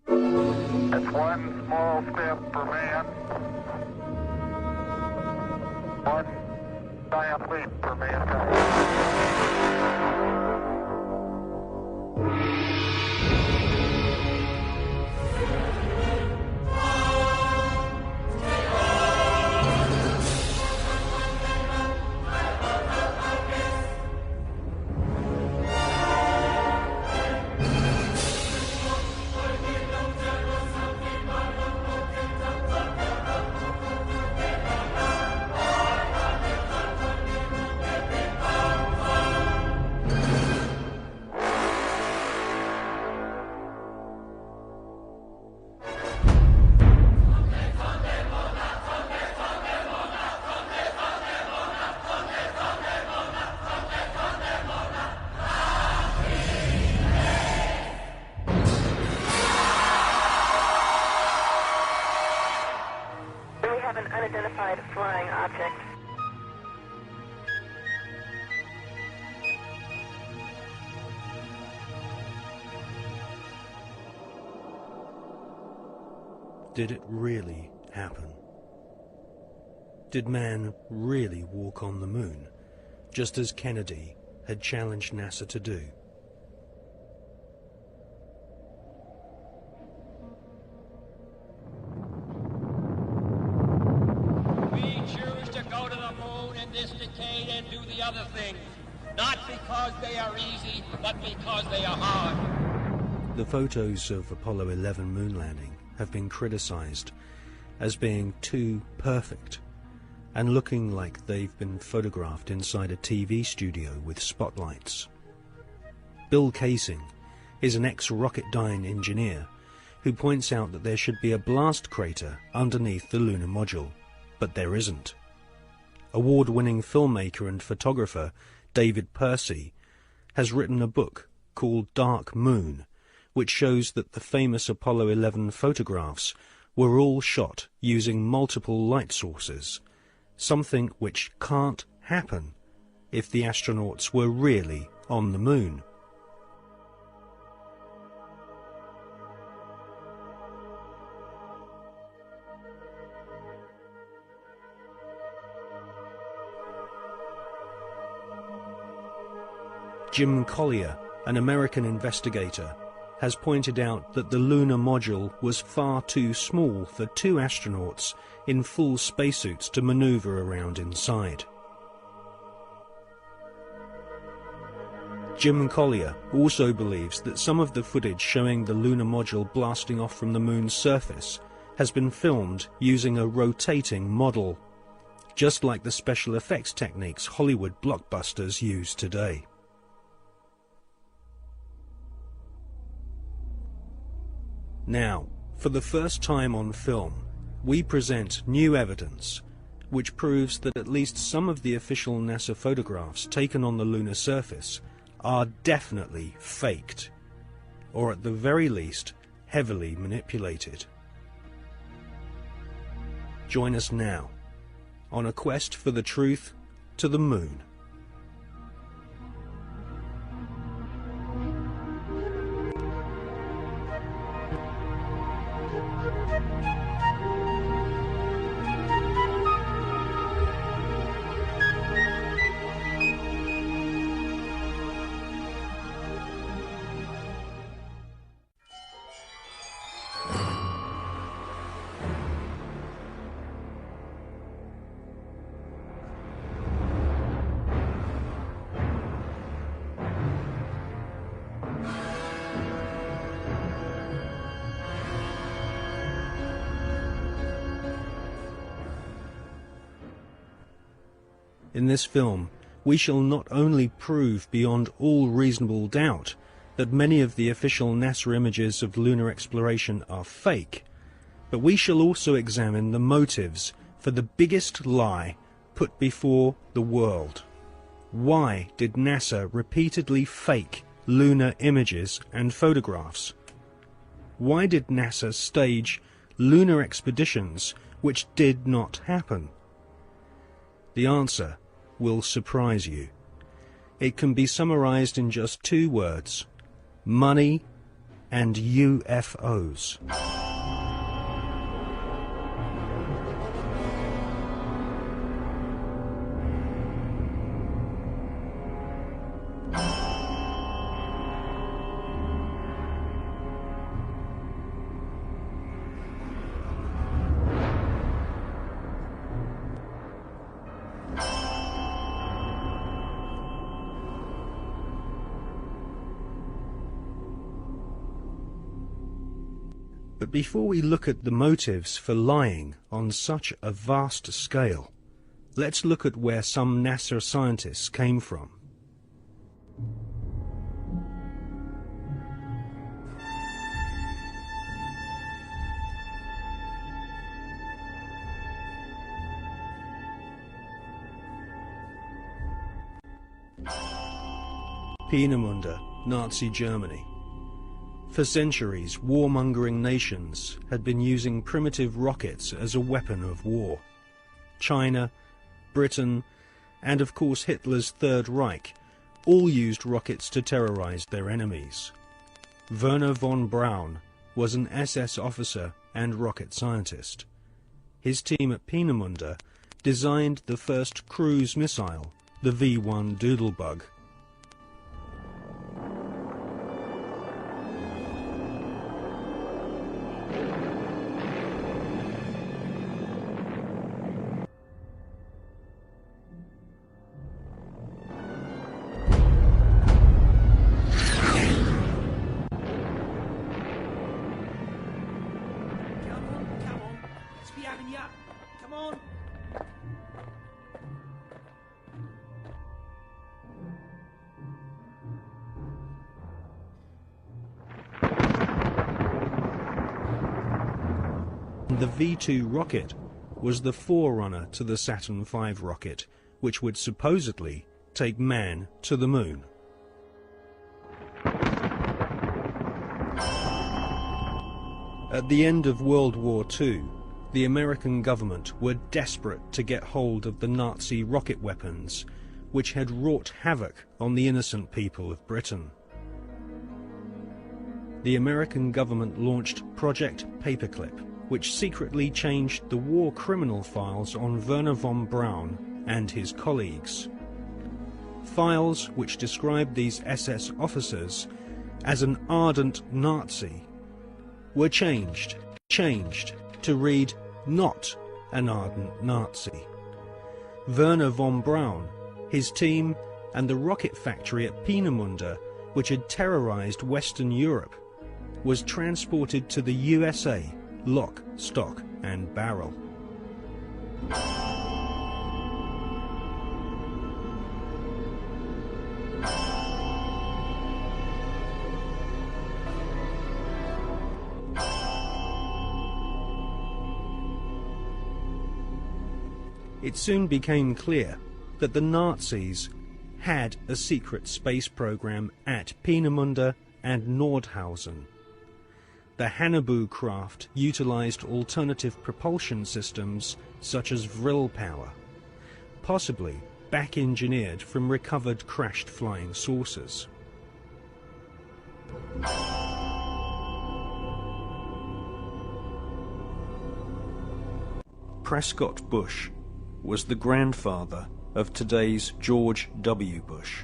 That's one small step for man, one giant leap for mankind. An unidentified flying object. Did it really happen? Did man really walk on the moon, just as Kennedy had challenged NASA to do? Not because they are easy, but because they are hard. The photos of Apollo 11 moon landing have been criticized as being too perfect and looking like they've been photographed inside a TV studio with spotlights. Bill Casing is an ex-Rocketdyne engineer who points out that there should be a blast crater underneath the lunar module, but there isn't. Award-winning filmmaker and photographer David Percy has written a book called Dark Moon, which shows that the famous Apollo 11 photographs were all shot using multiple light sources, something which can't happen if the astronauts were really on the moon. Jim Collier, an American investigator, has pointed out that the lunar module was far too small for two astronauts in full spacesuits to maneuver around inside. Jim Collier also believes that some of the footage showing the lunar module blasting off from the moon's surface has been filmed using a rotating model, just like the special effects techniques Hollywood blockbusters use today. Now, for the first time on film, we present new evidence which proves that at least some of the official NASA photographs taken on the lunar surface are definitely faked, or at the very least, heavily manipulated. Join us now on a quest for the truth to the moon. In this film, we shall not only prove beyond all reasonable doubt that many of the official NASA images of lunar exploration are fake, but we shall also examine the motives for the biggest lie put before the world. Why did NASA repeatedly fake lunar images and photographs? Why did NASA stage lunar expeditions which did not happen? The answer will surprise you. It can be summarized in just two words: money and UFOs. But before we look at the motives for lying on such a vast scale, let's look at where some NASA scientists came from. Peenemünde, Nazi Germany. For centuries, warmongering nations had been using primitive rockets as a weapon of war. China, Britain, and of course Hitler's Third Reich all used rockets to terrorize their enemies. Werner von Braun was an SS officer and rocket scientist. His team at Peenemünde designed the first cruise missile, the V-1 Doodlebug. The V-2 rocket was the forerunner to the Saturn V rocket, which would supposedly take man to the moon. At the end of World War II, the American government were desperate to get hold of the Nazi rocket weapons, which had wrought havoc on the innocent people of Britain. The American government launched Project Paperclip, which secretly changed the war criminal files on Werner von Braun and his colleagues. Files which described these SS officers as an ardent Nazi were changed to read not an ardent Nazi. Werner von Braun, his team, and the rocket factory at Peenemünde, which had terrorized Western Europe, was transported to the USA, lock, stock, and barrel. It soon became clear that the Nazis had a secret space program at Peenemünde and Nordhausen. The Hannibal craft utilized alternative propulsion systems such as vril power, possibly back-engineered from recovered crashed flying saucers. Prescott Bush was the grandfather of today's George W. Bush.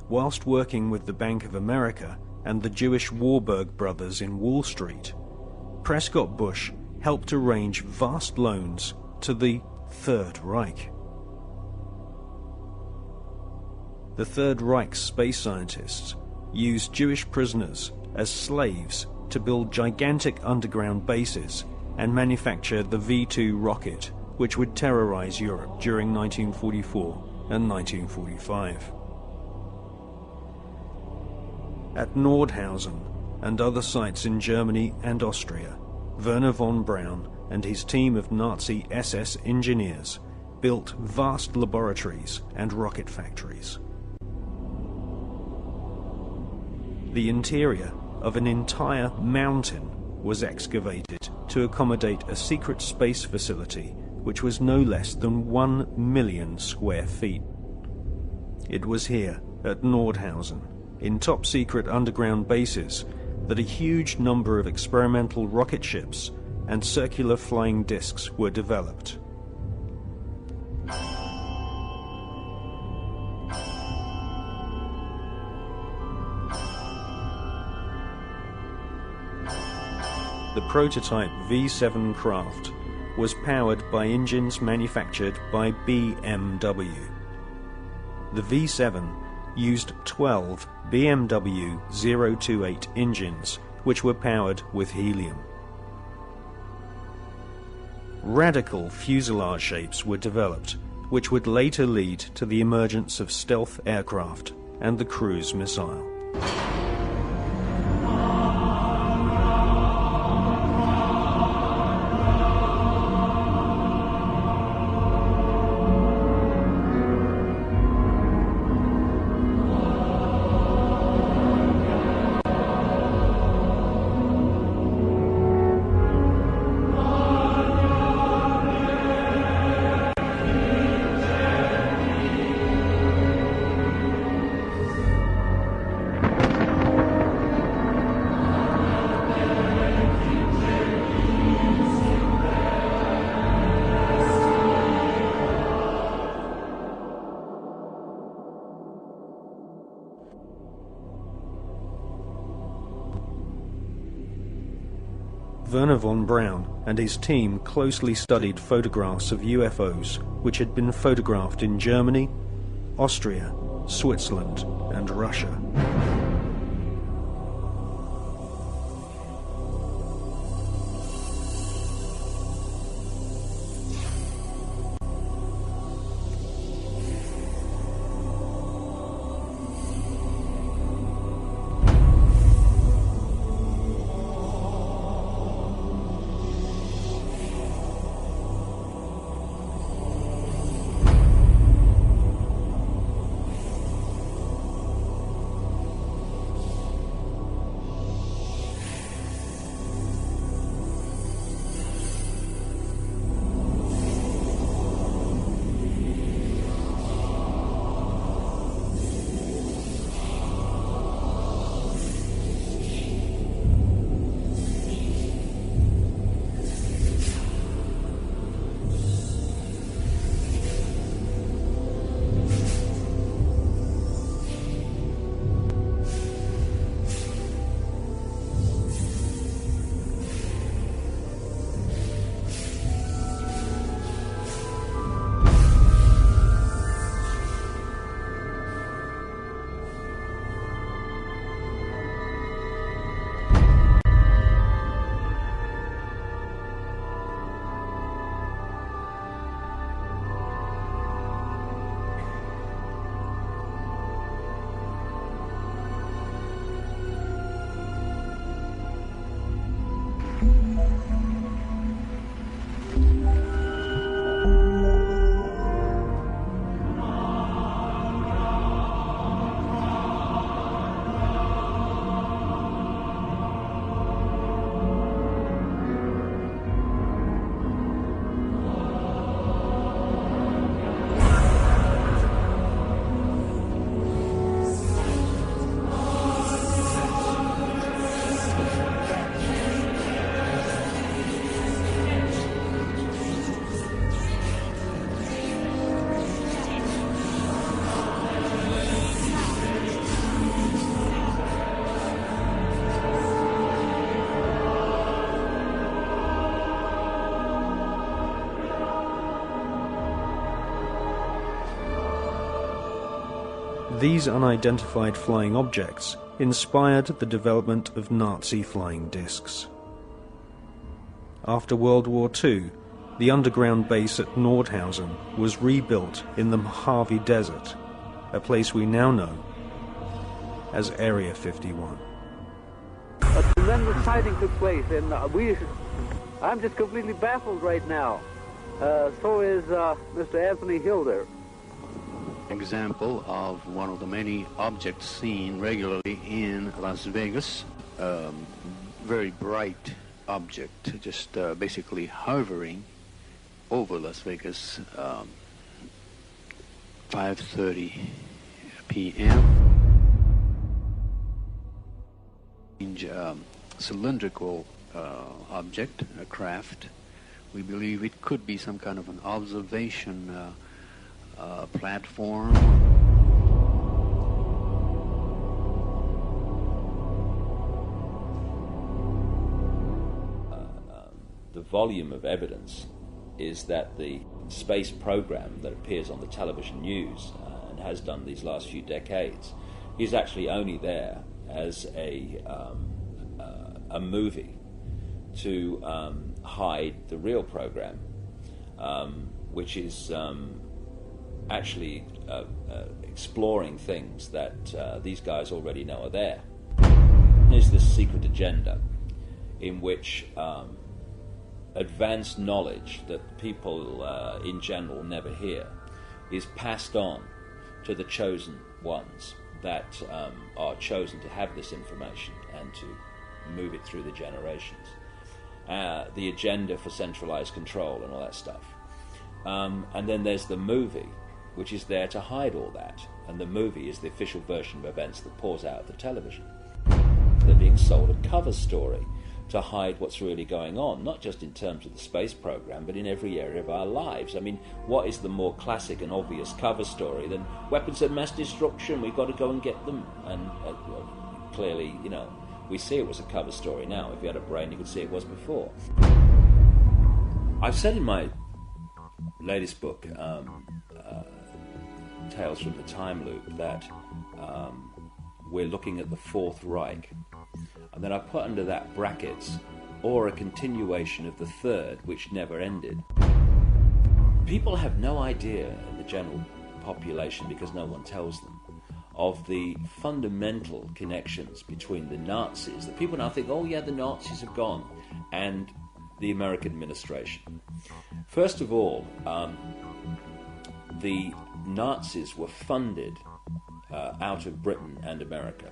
Whilst working with the Bank of America and the Jewish Warburg brothers in Wall Street, Prescott Bush helped arrange vast loans to the Third Reich. The Third Reich's space scientists used Jewish prisoners as slaves to build gigantic underground bases and manufacture the V-2 rocket, which would terrorize Europe during 1944 and 1945. At Nordhausen and other sites in Germany and Austria, Werner von Braun and his team of Nazi SS engineers built vast laboratories and rocket factories. The interior of an entire mountain was excavated to accommodate a secret space facility which was no less than 1 million square feet. It was here, at Nordhausen, in top-secret underground bases, that a huge number of experimental rocket ships and circular flying discs were developed. The prototype V7 craft was powered by engines manufactured by BMW. The V7 used 12 BMW 028 engines, which were powered with helium. Radical fuselage shapes were developed, which would later lead to the emergence of stealth aircraft and the cruise missile. Wernher von Braun and his team closely studied photographs of UFOs which had been photographed in Germany, Austria, Switzerland, and Russia. These unidentified flying objects inspired the development of Nazi flying discs. After World War II, the underground base at Nordhausen was rebuilt in the Mojave Desert, a place we now know as Area 51. A tremendous sighting took place, and I'm just completely baffled right now. So is Mr. Anthony Hilder. Example of one of the many objects seen regularly in Las Vegas. Very bright object, just basically hovering over Las Vegas. 5:30 p.m. Cylindrical object, a craft. We believe it could be some kind of an observation platform. The volume of evidence is that the space program that appears on the television news and has done these last few decades is actually only there as a movie to hide the real program, which is actually exploring things that these guys already know are there. There's this secret agenda in which advanced knowledge that people in general never hear is passed on to the chosen ones that are chosen to have this information and to move it through the generations. The agenda for centralized control and all that stuff. And then there's the movie, which is there to hide all that. And the movie is the official version of events that pours out of the television. They're being sold a cover story to hide what's really going on, not just in terms of the space program, but in every area of our lives. I mean, what is the more classic and obvious cover story than weapons of mass destruction? We've got to go and get them. And clearly, you know, we see it was a cover story now. If you had a brain, you could see it was before. I've said in my latest book, Tales from the Time Loop, that we're looking at the Fourth Reich. And then I put under that brackets, or a continuation of the Third, which never ended. People have no idea, in the general population, because no one tells them, of the fundamental connections between the Nazis. That people now think, oh yeah, the Nazis have gone, and the American administration. First of all, the Nazis were funded out of Britain and America.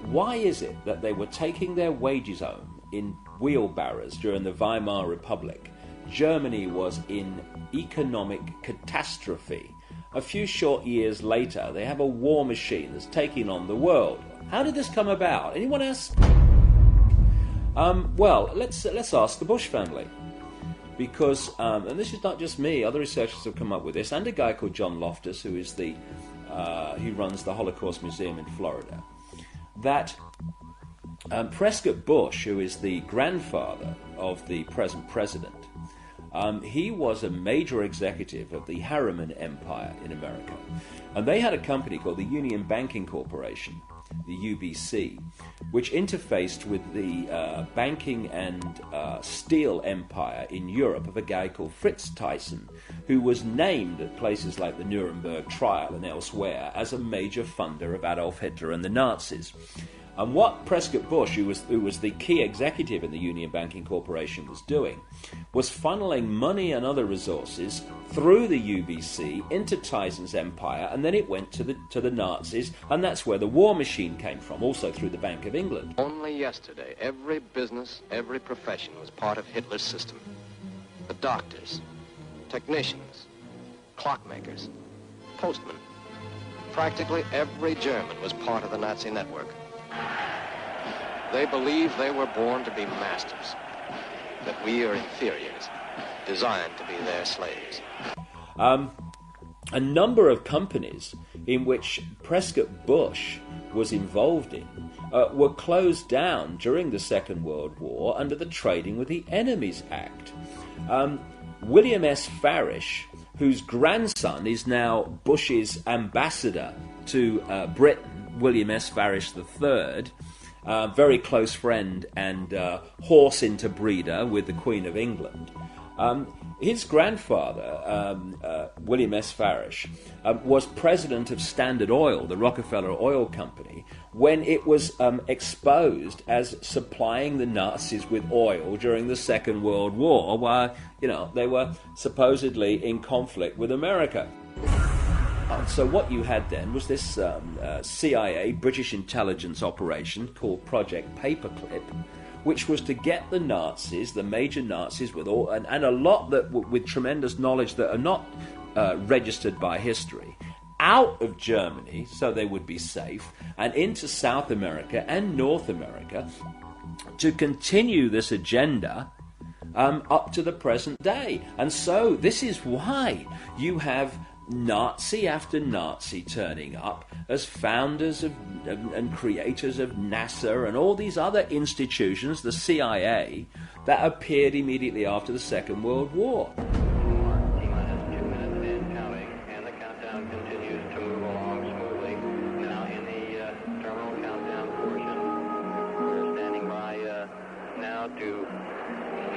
Why is it that they were taking their wages home in wheelbarrows during the Weimar Republic? Germany was in economic catastrophe. A few short years later, they have a war machine that's taking on the world. How did this come about? Anyone else? Well, let's ask the Bush family. Because, and this is not just me, other researchers have come up with this, and a guy called John Loftus, who is he runs the Holocaust Museum in Florida, that Prescott Bush, who is the grandfather of the present president, he was a major executive of the Harriman Empire in America. And they had a company called the Union Banking Corporation, the UBC, which interfaced with the banking and steel empire in Europe of a guy called Fritz Thyssen, who was named at places like the Nuremberg trial and elsewhere as a major funder of Adolf Hitler and the Nazis. And what Prescott Bush, who was the key executive in the Union Banking Corporation, was doing was funneling money and other resources through the UBC into Thyssen's empire, and then it went to the Nazis, and that's where the war machine came from, also through the Bank of England. Only yesterday, every business, every profession was part of Hitler's system. The doctors, technicians, clockmakers, postmen. Practically every German was part of the Nazi network. They believe they were born to be masters, that we are inferiors, designed to be their slaves. A number of companies in which Prescott Bush was involved in were closed down during the Second World War under the Trading with the Enemies Act. William S. Farish, whose grandson is now Bush's ambassador to Britain, William S. Farish III, very close friend and horse interbreeder with the Queen of England. His grandfather, William S. Farish, was president of Standard Oil, the Rockefeller Oil Company, when it was exposed as supplying the Nazis with oil during the Second World War, while they were supposedly in conflict with America. So what you had then was this CIA, British intelligence operation called Project Paperclip, which was to get the Nazis, the major Nazis, with all and a lot that with tremendous knowledge that are not registered by history, out of Germany, so they would be safe, and into South America and North America to continue this agenda up to the present day. And so this is why you have Nazi after Nazi turning up as founders of and creators of NASA and all these other institutions, the CIA, that appeared immediately after the Second World War. To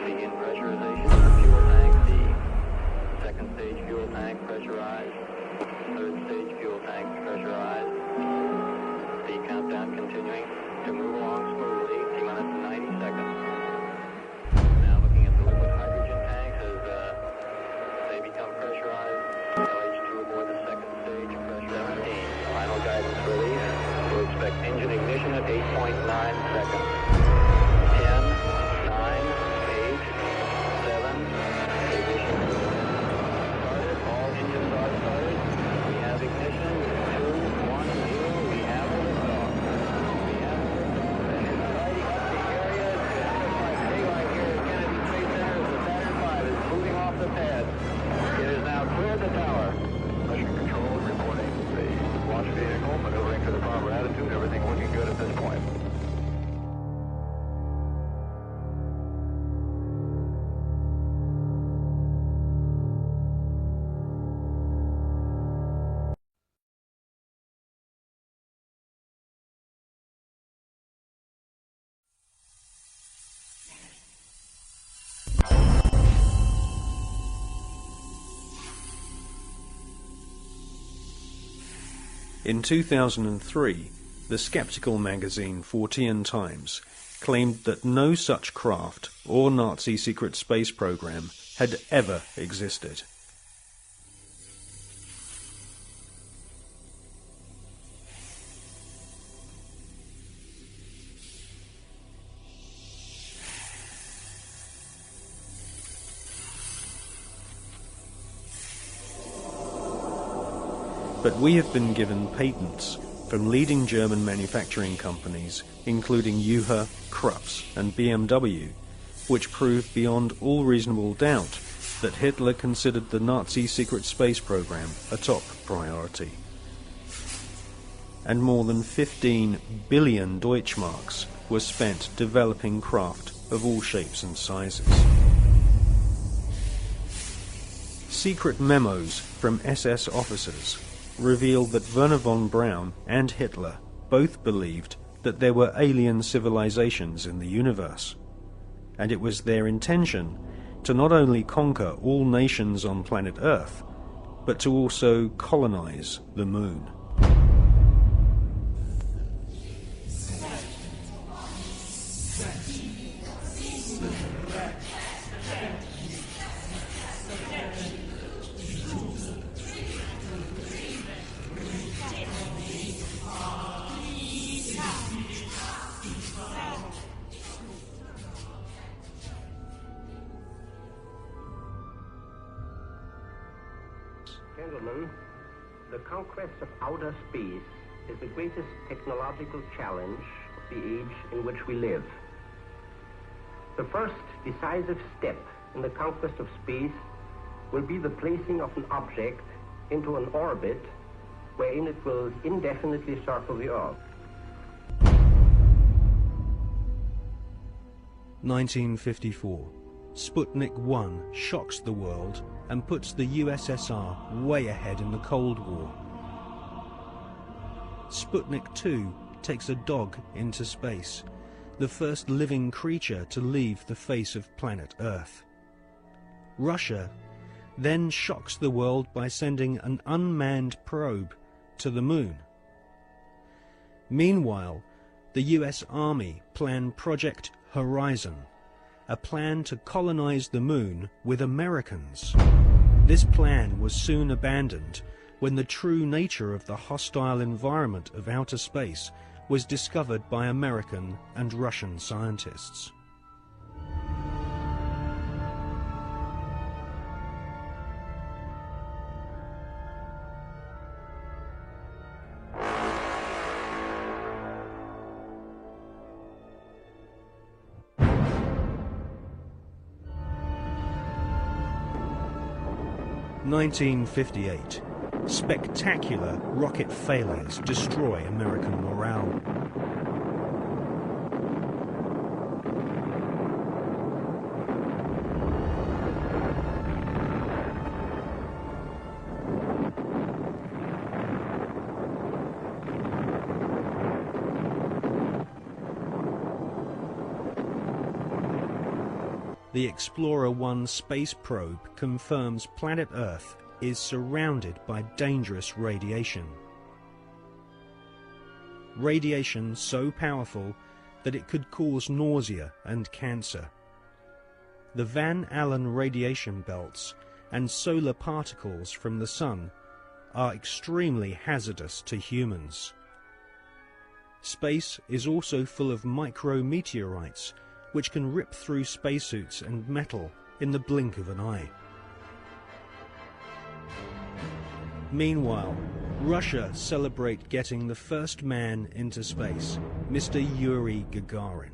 begin pressurization of the fuel tank, the second stage fuel tank pressurized, third stage fuel tank pressurized, the countdown continuing to move along smoothly, T-minus 90 seconds. Now looking at the liquid hydrogen tanks as they become pressurized, LH2 aboard the second stage, pressure 17. Final guidance release, we'll expect engine ignition at 8.9 seconds. In 2003, the skeptical magazine Fortean Times claimed that no such craft or Nazi secret space program had ever existed. But we have been given patents from leading German manufacturing companies, including Juha, Krups and BMW, which prove beyond all reasonable doubt that Hitler considered the Nazi secret space program a top priority. And more than 15 billion Deutschmarks were spent developing craft of all shapes and sizes. Secret memos from SS officers revealed that Werner von Braun and Hitler both believed that there were alien civilizations in the universe, and it was their intention to not only conquer all nations on planet Earth, but to also colonize the moon. Gentlemen, the conquest of outer space is the greatest technological challenge of the age in which we live. The first decisive step in the conquest of space will be the placing of an object into an orbit wherein it will indefinitely circle the Earth. 1954. Sputnik 1 shocks the world and puts the USSR way ahead in the Cold War. Sputnik 2 takes a dog into space, the first living creature to leave the face of planet Earth. Russia then shocks the world by sending an unmanned probe to the moon. Meanwhile, the US Army plan Project Horizon, a plan to colonize the moon with Americans. This plan was soon abandoned when the true nature of the hostile environment of outer space was discovered by American and Russian scientists. 1958. Spectacular rocket failures destroy American morale. The Explorer 1 space probe confirms planet Earth is surrounded by dangerous radiation. Radiation so powerful that it could cause nausea and cancer. The Van Allen radiation belts and solar particles from the Sun are extremely hazardous to humans. Space is also full of micrometeorites which can rip through spacesuits and metal in the blink of an eye. Meanwhile, Russia celebrate getting the first man into space, Mr. Yuri Gagarin.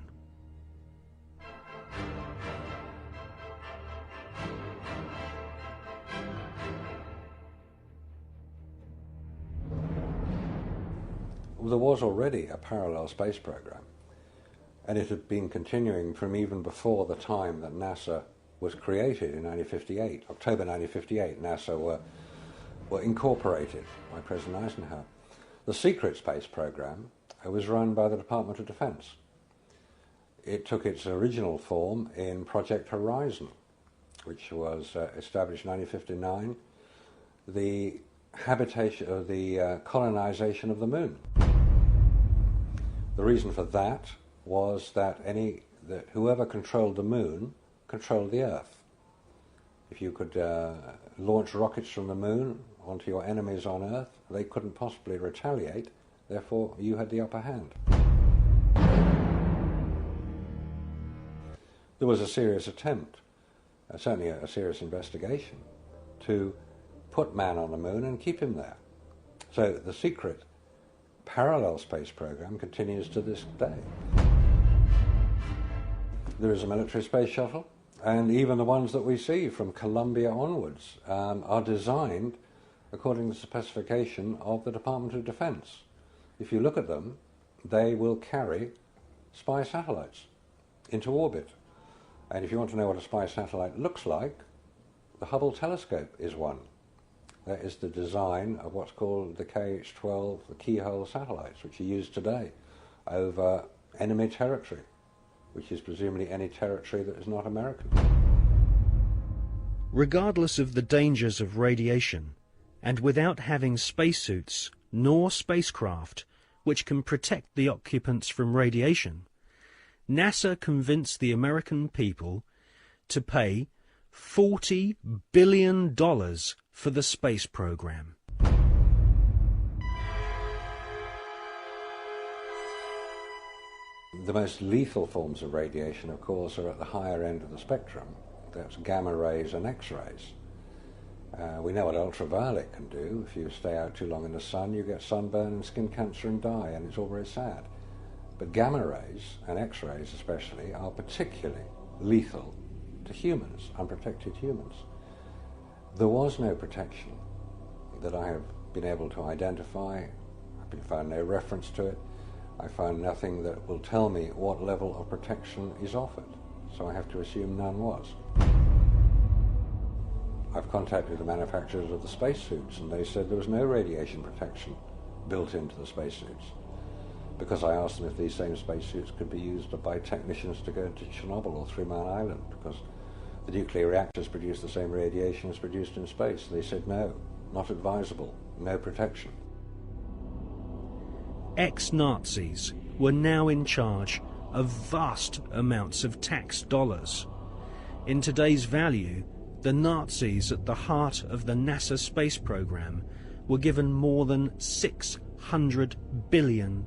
There was already a parallel space program, and it had been continuing from even before the time that NASA was created in 1958. October 1958, NASA were incorporated by President Eisenhower. The secret space program was run by the Department of Defense. It took its original form in Project Horizon, which was established in 1959, the habitation of the colonization of the moon. The reason for that was that whoever controlled the moon controlled the Earth. If you could launch rockets from the moon onto your enemies on Earth, they couldn't possibly retaliate, therefore you had the upper hand. There was a serious attempt, certainly a serious investigation, to put man on the moon and keep him there. So the secret parallel space program continues to this day. There is a military space shuttle, and even the ones that we see from Columbia onwards are designed according to the specification of the Department of Defense. If you look at them, they will carry spy satellites into orbit. And if you want to know what a spy satellite looks like, the Hubble telescope is one. That is the design of what's called the KH-12, the keyhole satellites, which are used today over enemy territory, which is presumably any territory that is not American. Regardless of the dangers of radiation, and without having spacesuits nor spacecraft which can protect the occupants from radiation, NASA convinced the American people to pay $40 billion for the space program. The most lethal forms of radiation, of course, are at the higher end of the spectrum. That's gamma rays and X-rays. We know what ultraviolet can do. If you stay out too long in the sun, you get sunburn and skin cancer and die, and it's all very sad. But gamma rays, and X-rays especially, are particularly lethal to humans, unprotected humans. There was no protection that I have been able to identify. I've found no reference to it. I found nothing that will tell me what level of protection is offered, so I have to assume none was. I've contacted the manufacturers of the spacesuits, and they said there was no radiation protection built into the spacesuits, because I asked them if these same spacesuits could be used by technicians to go to Chernobyl or 3 Mile Island, because the nuclear reactors produce the same radiation as produced in space. They said no, not advisable, no protection. Ex-Nazis were now in charge of vast amounts of tax dollars. In today's value, the Nazis at the heart of the NASA space program were given more than $600 billion.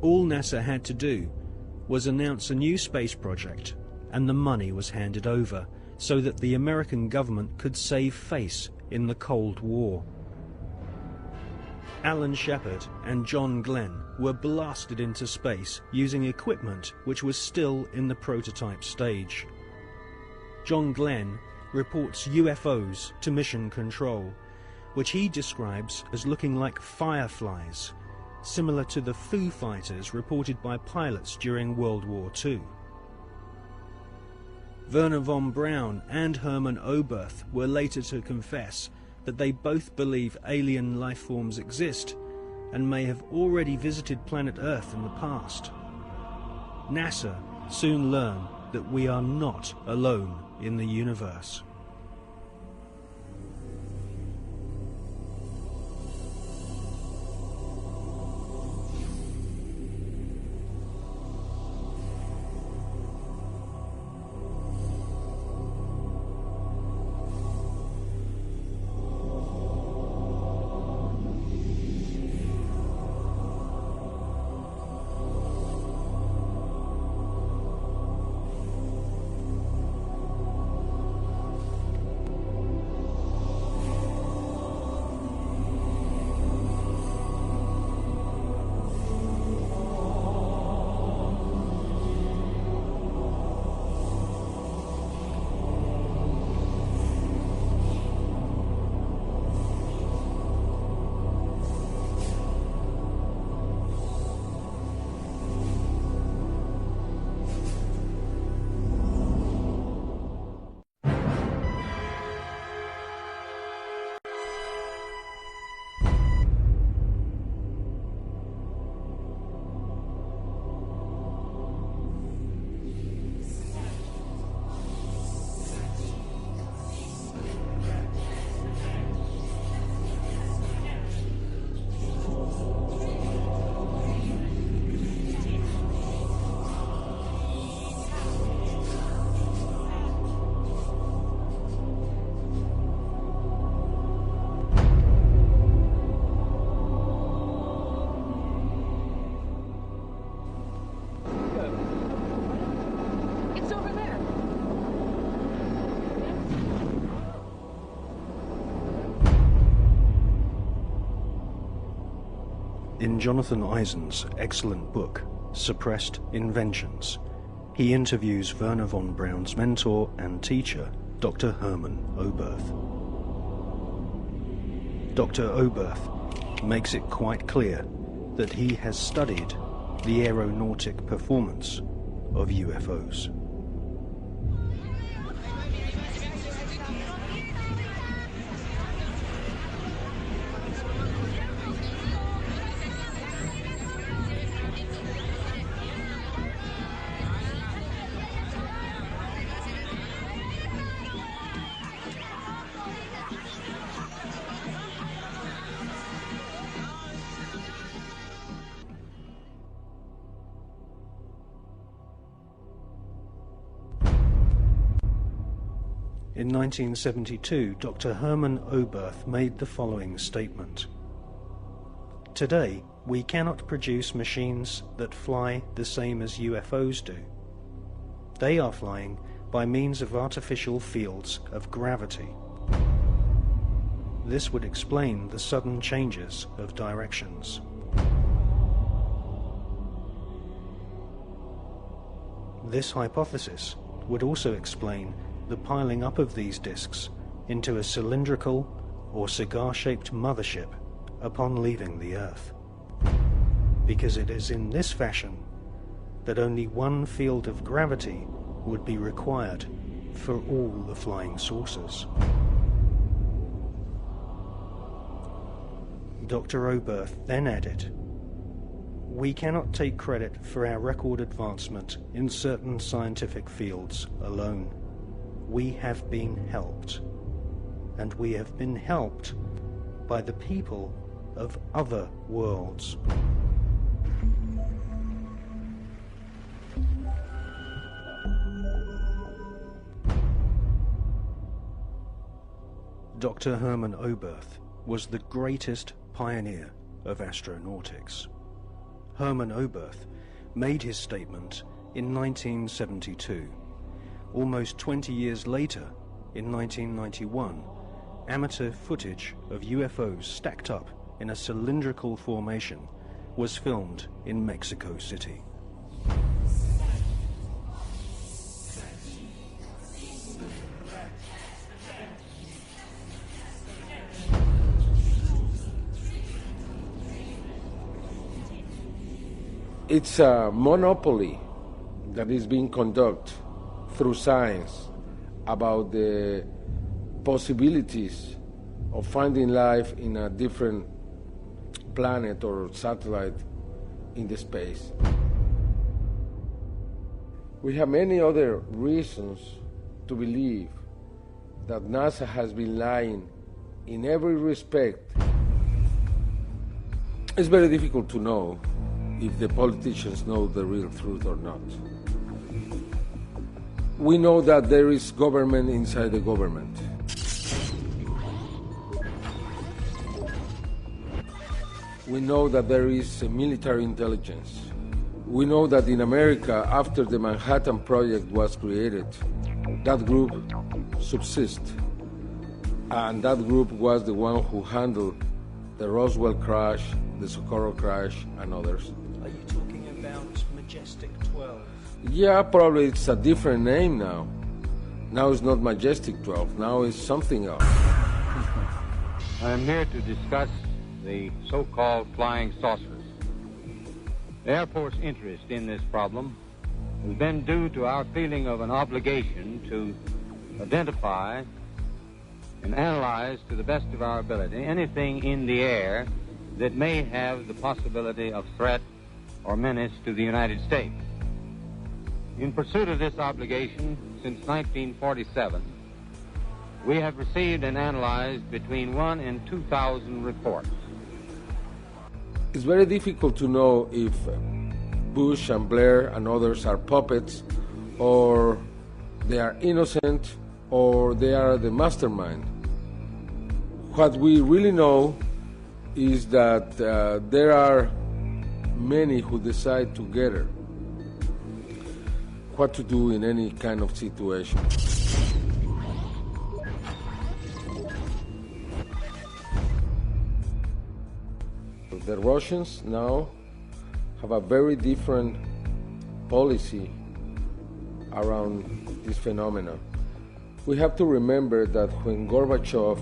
All NASA had to do was announce a new space project, and the money was handed over so that the American government could save face in the Cold War. Alan Shepard and John Glenn were blasted into space using equipment which was still in the prototype stage. John Glenn reports UFOs to Mission Control, which he describes as looking like fireflies, similar to the Foo Fighters reported by pilots during World War II. Werner von Braun and Hermann Oberth were later to confess that they both believe alien life forms exist and may have already visited planet Earth in the past. NASA soon learned that we are not alone in the universe. In Jonathan Eisen's excellent book, Suppressed Inventions, he interviews Werner von Braun's mentor and teacher, Dr. Hermann Oberth. Dr. Oberth makes it quite clear that he has studied the aeronautic performance of UFOs. In 1972, Dr. Hermann Oberth made the following statement. Today, we cannot produce machines that fly the same as UFOs do. They are flying by means of artificial fields of gravity. This would explain the sudden changes of directions. This hypothesis would also explain the piling up of these disks into a cylindrical or cigar-shaped mothership upon leaving the Earth, because it is in this fashion that only one field of gravity would be required for all the flying saucers. Dr. Oberth then added, "We cannot take credit for our record advancement in certain scientific fields alone. We have been helped, and we have been helped by the people of other worlds." Dr. Hermann Oberth was the greatest pioneer of astronautics. Hermann Oberth made his statement in 1972. Almost 20 years later, in 1991, amateur footage of UFOs stacked up in a cylindrical formation was filmed in Mexico City. It's a monopoly that is being conducted through science about the possibilities of finding life in a different planet or satellite in the space. We have many other reasons to believe that NASA has been lying in every respect. It's very difficult to know if the politicians know the real truth or not. We know that there is government inside the government. We know that there is military intelligence. We know that in America, after the Manhattan Project was created, that group subsists. And that group was the one who handled the Roswell crash, the Socorro crash, and others. Are you talking about Majestic 12? Yeah, probably it's a different name now. Now it's not Majestic 12, now it's something else. I'm here to discuss the so-called flying saucers. The Air Force interest in this problem has been due to our feeling of an obligation to identify and analyze to the best of our ability anything in the air that may have the possibility of threat or menace to the United States. In pursuit of this obligation, since 1947, we have received and analyzed between 1,000 and 2,000 reports. It's very difficult to know if Bush and Blair and others are puppets, or they are innocent, or they are the mastermind. What we really know is that there are many who decide together what to do in any kind of situation. The Russians now have a very different policy around this phenomenon. We have to remember that when Gorbachev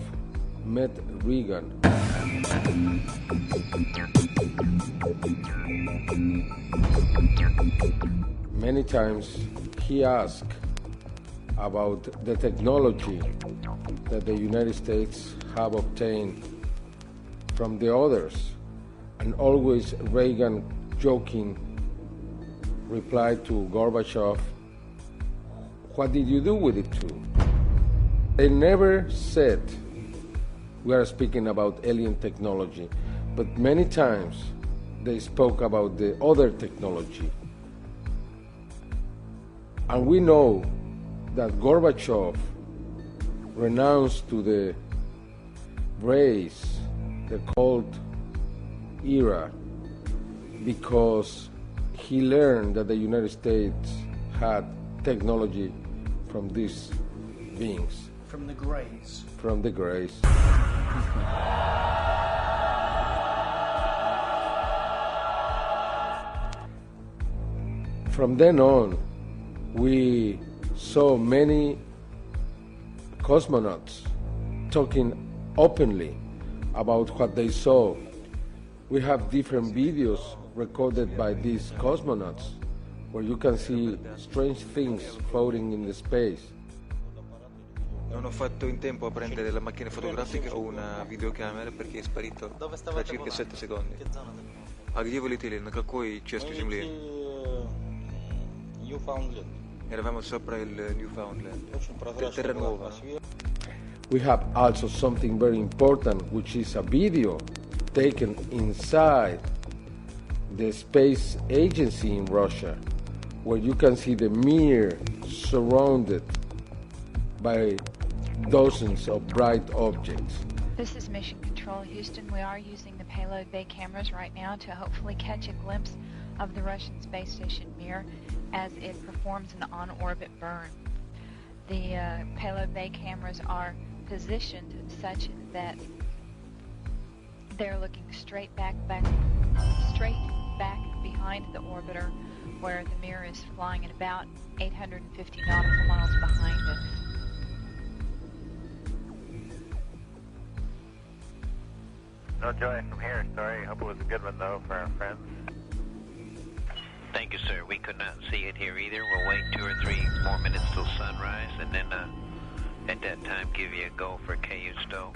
met Reagan, many times he asked about the technology that the United States have obtained from the others. And always Reagan, joking, replied to Gorbachev, "What did you do with it too?" They never said we are speaking about alien technology, but many times they spoke about the other technology. And we know that Gorbachev renounced to the race, the Cold era, because he learned that the United States had technology from these beings. From the Greys. From the Greys. From then on, we saw many cosmonauts talking openly about what they saw. We have different videos recorded by these cosmonauts where you can see strange things floating in the space. Non ho fatto in tempo a prendere la macchina fotografica o una videocamera perché è sparito tra circa 7 secondi. А где вы летели? На какой части Земли? Eravamo sopra il Newfoundland. Terra nuova. We have also something very important, which is a video taken inside the space agency in Russia, where you can see the Mir surrounded by dozens of bright objects. This is Mission Control Houston. We are using the payload bay cameras right now to hopefully catch a glimpse of the Russian space station Mir as it performs an on-orbit burn. The payload bay cameras are positioned such that they're looking straight back behind the orbiter, where the Mir is flying at about 850 nautical miles behind us. No joy from here, sorry. Hope it was a good one, though, for our friends. Thank you, sir. We could not see it here either. We'll wait 2 or 3 more minutes till sunrise, and then at that time give you a go for KU stow.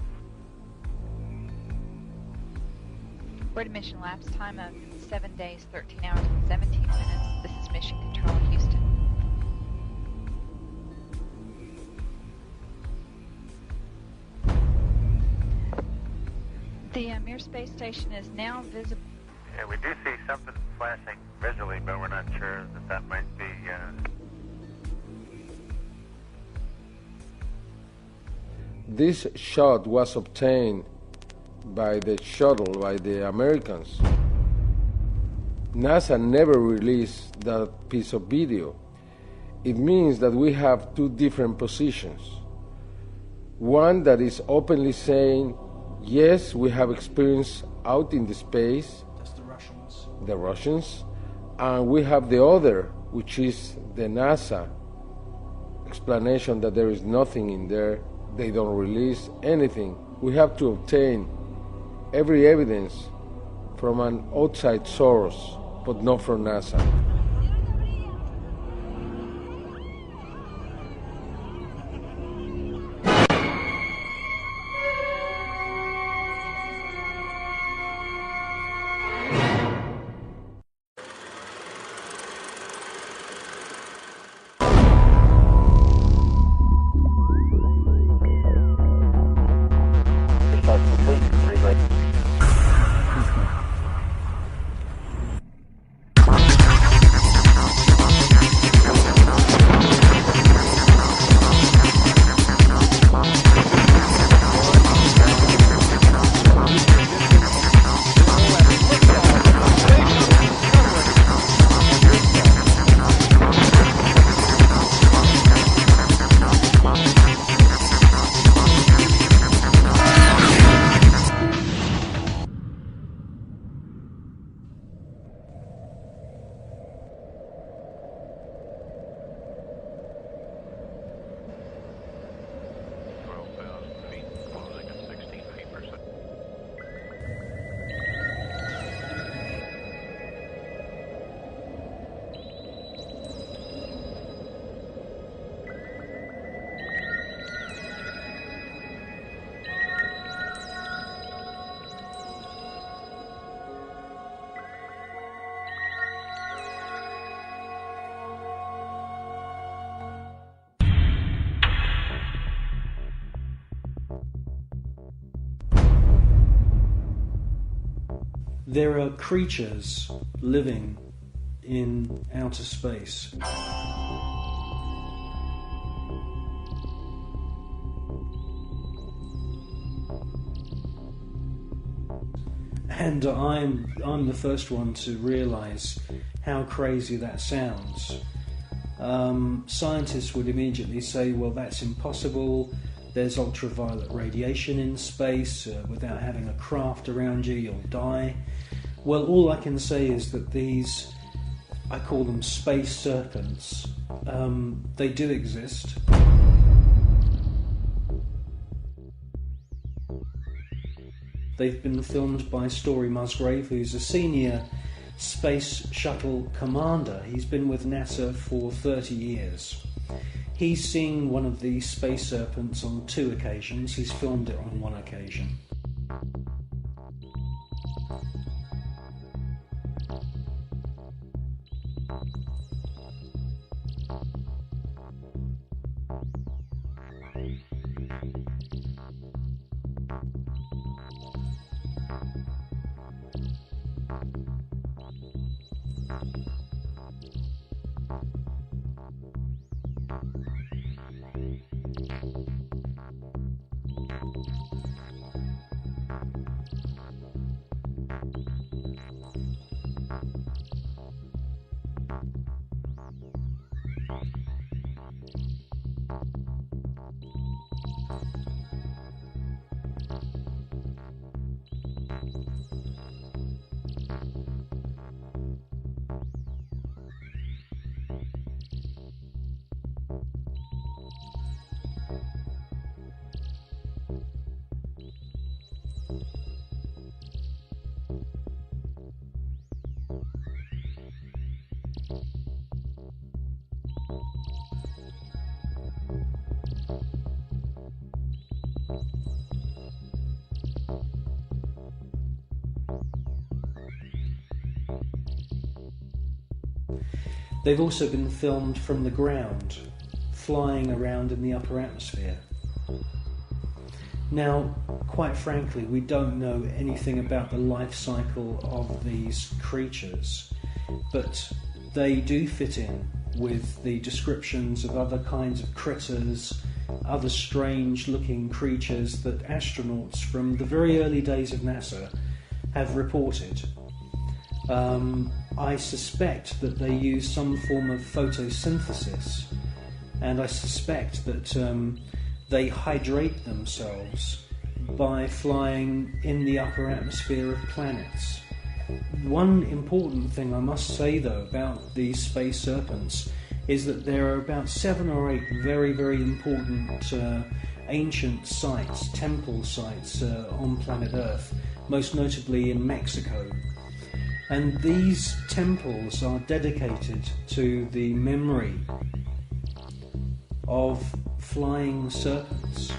Board mission lapse time of 7 days, 13 hours, and 17 minutes. This is Mission Control, Houston. The Mir space station is now visible. Yeah, we do see something flashing visually, but we're not sure that might be... This shot was obtained by the shuttle, by the Americans. NASA never released that piece of video. It means that we have two different positions. One that is openly saying, yes, we have experience out in the space. That's the Russians. The Russians. And we have the other, which is the NASA explanation that there is nothing in there. They don't release anything. We have to obtain every evidence from an outside source, but not from NASA. There are creatures living in outer space. And I'm the first one to realize how crazy that sounds. Scientists would immediately say, well, that's impossible. There's ultraviolet radiation in space. Without having a craft around you, you'll die. Well, all I can say is that these, I call them space serpents, they do exist. They've been filmed by Story Musgrave, who's a senior space shuttle commander. He's been with NASA for 30 years. He's seen one of these space serpents on 2 occasions. He's filmed it on 1 occasion. They've also been filmed from the ground, flying around in the upper atmosphere. Now, quite frankly, we don't know anything about the life cycle of these creatures, but they do fit in with the descriptions of other kinds of critters, other strange-looking creatures that astronauts from the very early days of NASA have reported. I suspect that they use some form of photosynthesis, and I suspect that they hydrate themselves by flying in the upper atmosphere of planets. One important thing I must say, though, about these space serpents is that there are about 7 or 8 very, very important ancient sites, temple sites on planet Earth, most notably in Mexico. And these temples are dedicated to the memory of flying serpents.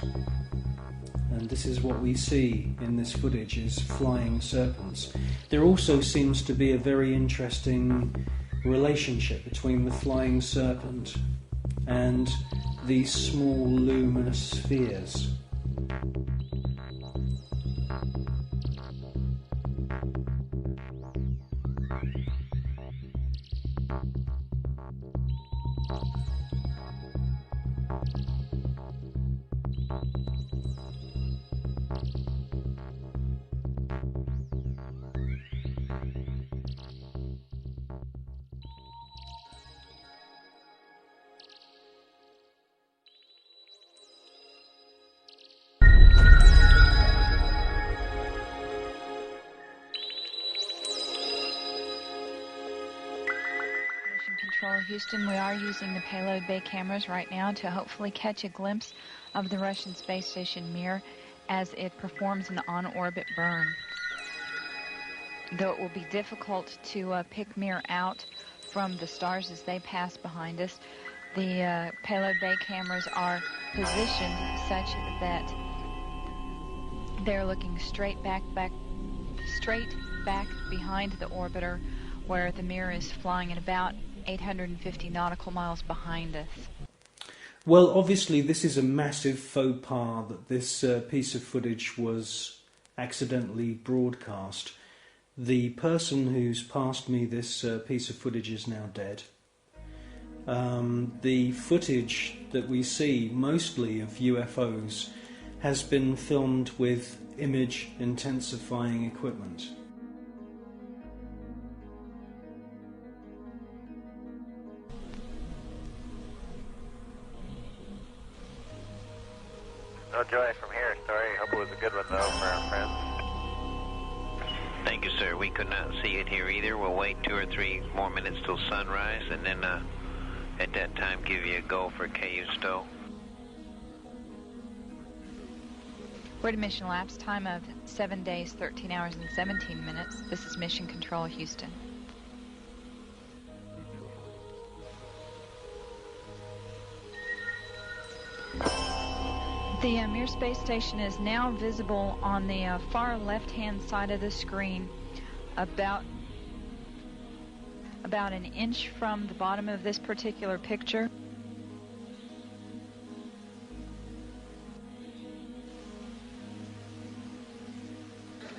And this is what we see in this footage, is flying serpents. There also seems to be a very interesting relationship between the flying serpent and these small luminous spheres. Houston, we are using the payload bay cameras right now to hopefully catch a glimpse of the Russian space station Mir as it performs an on-orbit burn. Though it will be difficult to pick Mir out from the stars as they pass behind us, the payload bay cameras are positioned such that they're looking straight back behind the orbiter, where the Mir is flying at about 850 nautical miles behind us. Well, obviously this is a massive faux pas that this piece of footage was accidentally broadcast. The person who's passed me this piece of footage is now dead. The footage that we see, mostly of UFOs, has been filmed with image intensifying equipment. No joy from here. Sorry. Hope it was a good one, though, for our friends. Thank you, sir. We could not see it here either. We'll wait 2 or 3 more minutes till sunrise, and then at that time give you a go for KU stow. We're at a mission lapse time of 7 days, 13 hours, and 17 minutes. This is Mission Control, Houston. The Mir space station is now visible on the far left-hand side of the screen, about an inch from the bottom of this particular picture.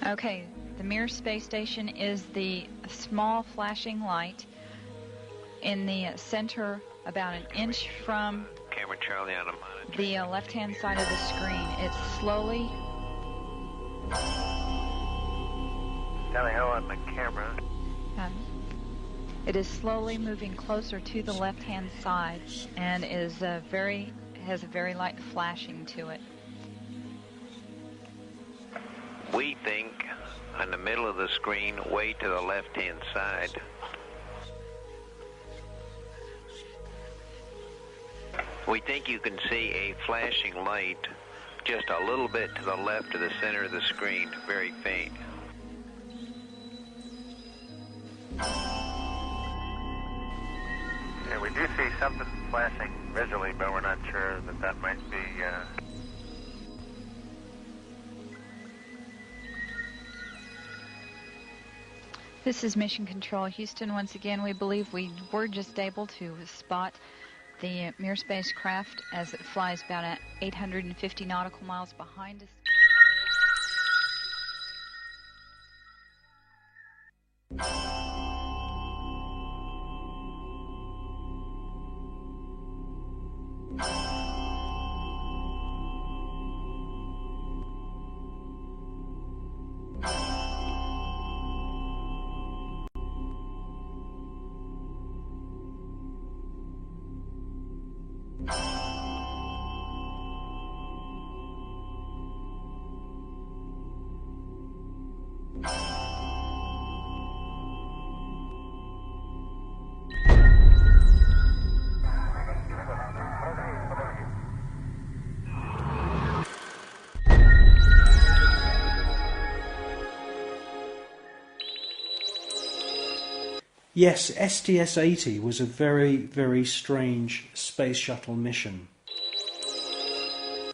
Okay, the Mir space station is the small flashing light in the center, about an inch from Camera Charlie on a monitor. The left-hand side of the screen. It's slowly... Tally ho on the camera. It is slowly moving closer to the left-hand side and is has a very light flashing to it. We think on the middle of the screen, way to the left-hand side. We think you can see a flashing light just a little bit to the left of the center of the screen, very faint. Okay, we do see something flashing visually, but we're not sure that might be... This is Mission Control Houston. Once again, we believe we were just able to spot the Mir spacecraft as it flies about 850 nautical miles behind us. Yes, STS-80 was a very, very strange space shuttle mission.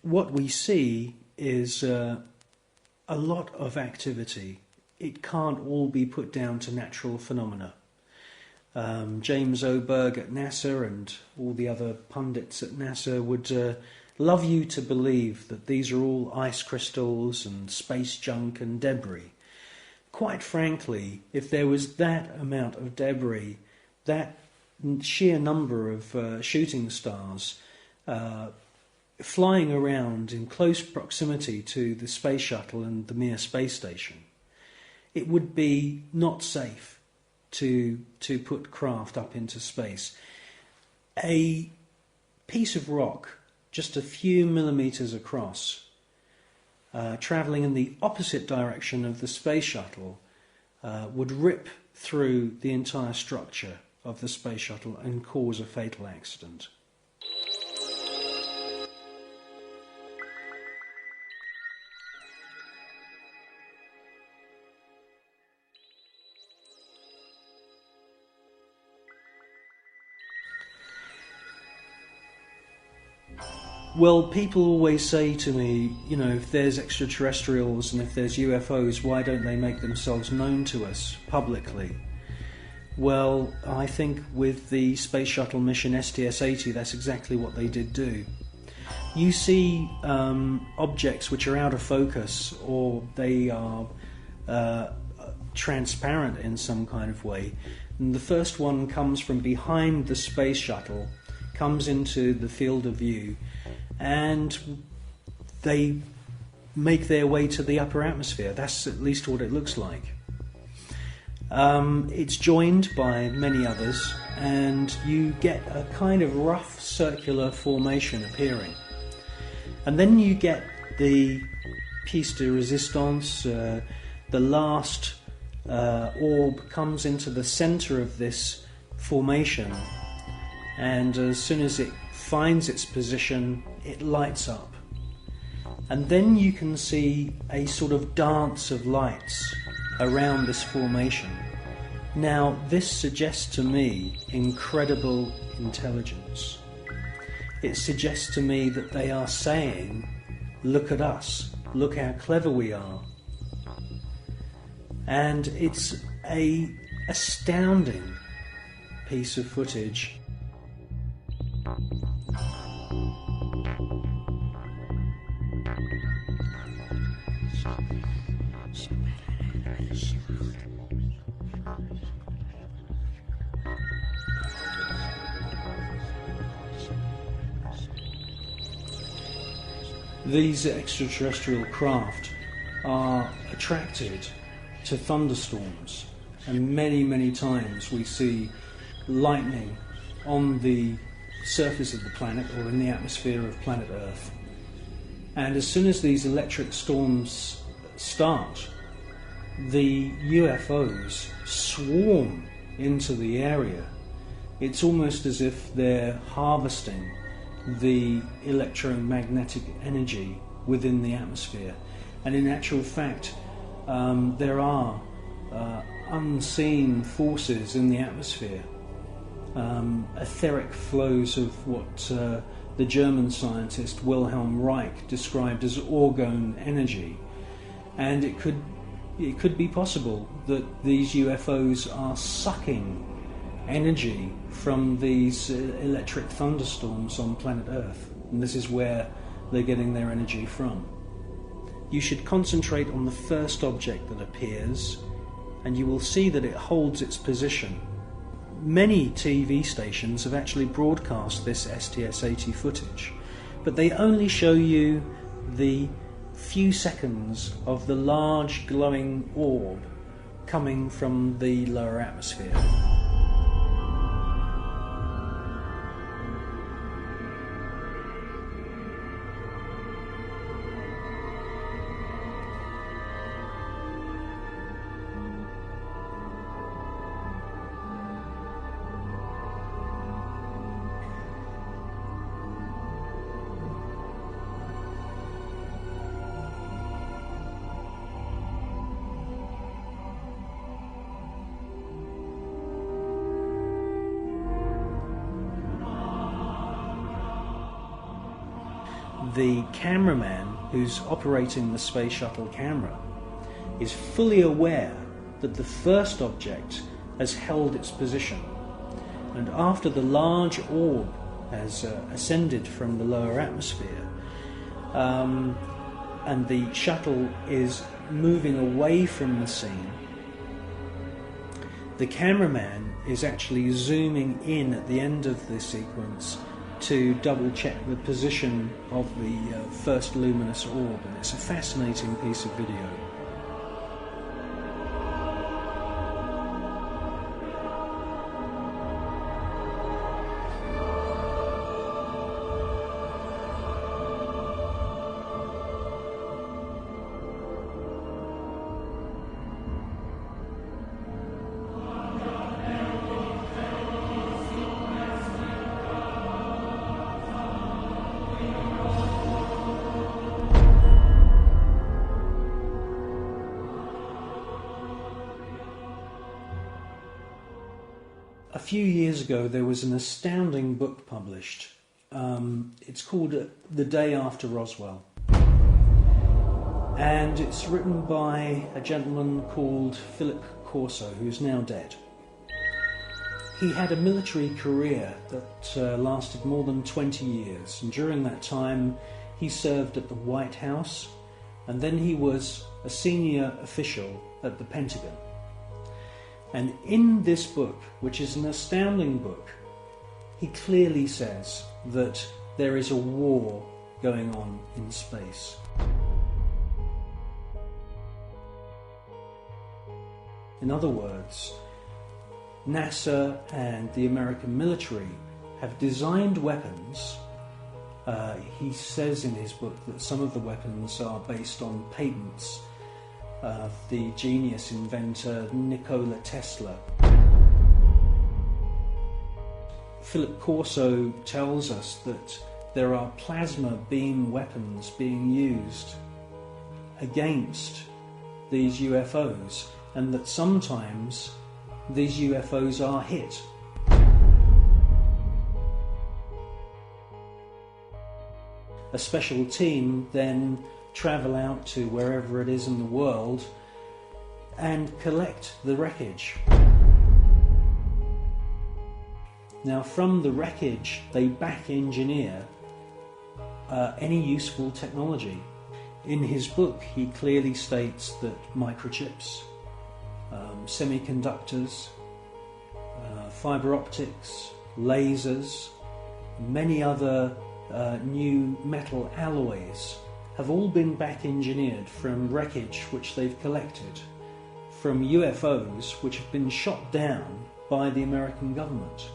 What we see is a lot of activity. It can't all be put down to natural phenomena. James Oberg at NASA and all the other pundits at NASA would love you to believe that these are all ice crystals and space junk and debris. Quite frankly, if there was that amount of debris, that sheer number of shooting stars flying around in close proximity to the space shuttle and the Mir space station, it would be not safe to put craft up into space. A piece of rock just a few millimeters across, travelling in the opposite direction of the space shuttle, would rip through the entire structure of the space shuttle and cause a fatal accident. Well, people always say to me, you know, if there's extraterrestrials and if there's UFOs, why don't they make themselves known to us publicly? Well, I think with the space shuttle mission STS-80, that's exactly what they did do. You see objects which are out of focus, or they are transparent in some kind of way. And the first one comes from behind the space shuttle, comes into the field of view, and they make their way to the upper atmosphere. That's at least what it looks like. It's joined by many others, and you get a kind of rough circular formation appearing. And then you get the piece de resistance, the last orb comes into the center of this formation, and as soon as it finds its position, it lights up. And then you can see a sort of dance of lights around this formation. Now, this suggests to me incredible intelligence. It suggests to me that they are saying, look at us, look how clever we are. And it's an astounding piece of footage. These extraterrestrial craft are attracted to thunderstorms, and many, many times we see lightning on the surface of the planet or in the atmosphere of planet Earth. And as soon as these electric storms start, the UFOs swarm into the area. It's almost as if they're harvesting the electromagnetic energy within the atmosphere. And in actual fact, there are unseen forces in the atmosphere, etheric flows of what the German scientist Wilhelm Reich described as orgone energy, and it could be possible that these UFOs are sucking energy from these electric thunderstorms on planet Earth, and this is where they're getting their energy from. You should concentrate on the first object that appears, and you will see that it holds its position. Many TV stations have actually broadcast this STS-80 footage, but they only show you the few seconds of the large glowing orb coming from the lower atmosphere. The cameraman who's operating the space shuttle camera is fully aware that the first object has held its position, and after the large orb has ascended from the lower atmosphere and the shuttle is moving away from the scene, the cameraman is actually zooming in at the end of the sequence to double check the position of the first luminous orb, and it's a fascinating piece of video. A few years ago there was an astounding book published. It's called The Day After Roswell, and it's written by a gentleman called Philip Corso, who's now dead. He had a military career that lasted more than 20 years, and during that time he served at the White House, and then he was a senior official at the Pentagon. And in this book, which is an astounding book, he clearly says that there is a war going on in space. In other words, NASA and the American military have designed weapons. He says in his book that some of the weapons are based on patents of the genius inventor Nikola Tesla. Philip Corso tells us that there are plasma beam weapons being used against these UFOs, and that sometimes these UFOs are hit. A special team then travel out to wherever it is in the world and collect the wreckage. Now, from the wreckage they back engineer any useful technology. In his book he clearly states that microchips, semiconductors, fiber optics, lasers, many other new metal alloys have all been back engineered from wreckage which they've collected from UFOs which have been shot down by the American government.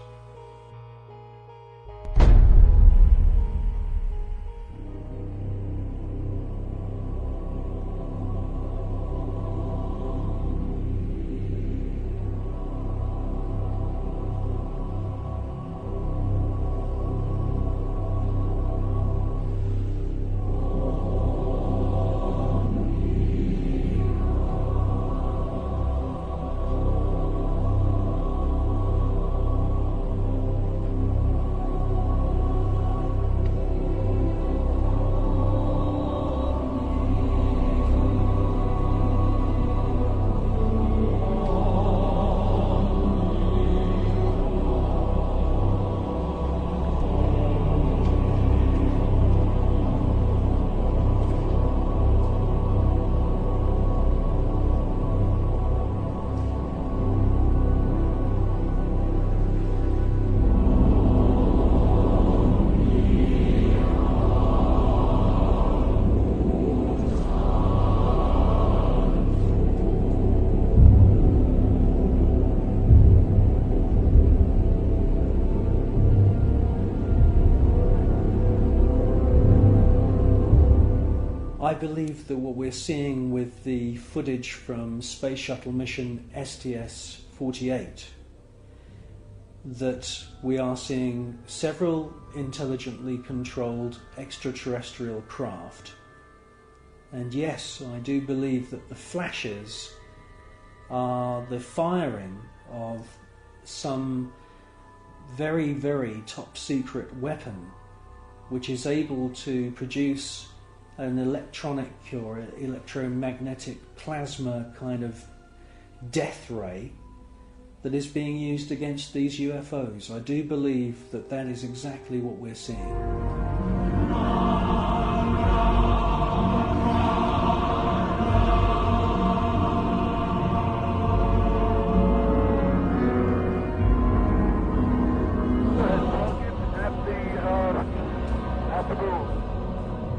I believe that what we're seeing with the footage from Space Shuttle mission STS-48, that we are seeing several intelligently controlled extraterrestrial craft. And yes, I do believe that the flashes are the firing of some very, very top secret weapon which is able to produce an electronic or electromagnetic plasma kind of death ray that is being used against these UFOs. I do believe that that is exactly what we're seeing.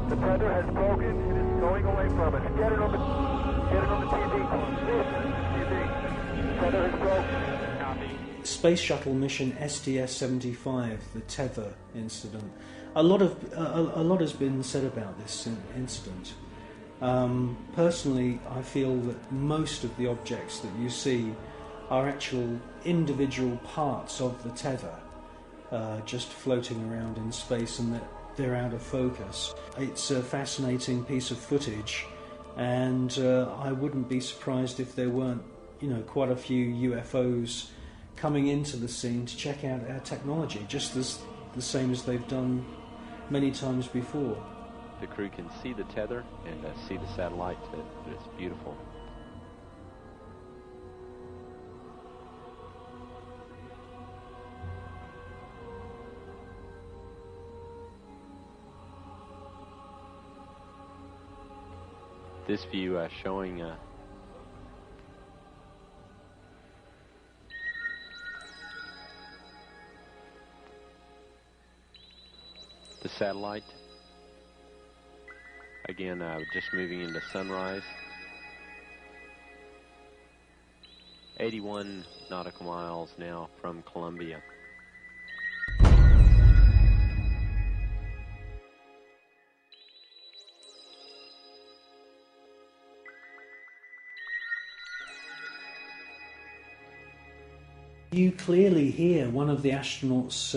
The tether has broken. It is going away from us. Get it on the TV. The tether has broken. Copy. Space Shuttle mission STS-75, the tether incident. A lot has been said about this incident. Personally, I feel that most of the objects that you see are actual individual parts of the tether, just floating around in space, and that they're out of focus. It's a fascinating piece of footage, and I wouldn't be surprised if there weren't, quite a few UFOs coming into the scene to check out our technology, just the same as they've done many times before. The crew can see the tether and see the satellite. It's beautiful. This view showing the satellite. Again, just moving into sunrise. 81 nautical miles now from Columbia. You clearly hear one of the astronauts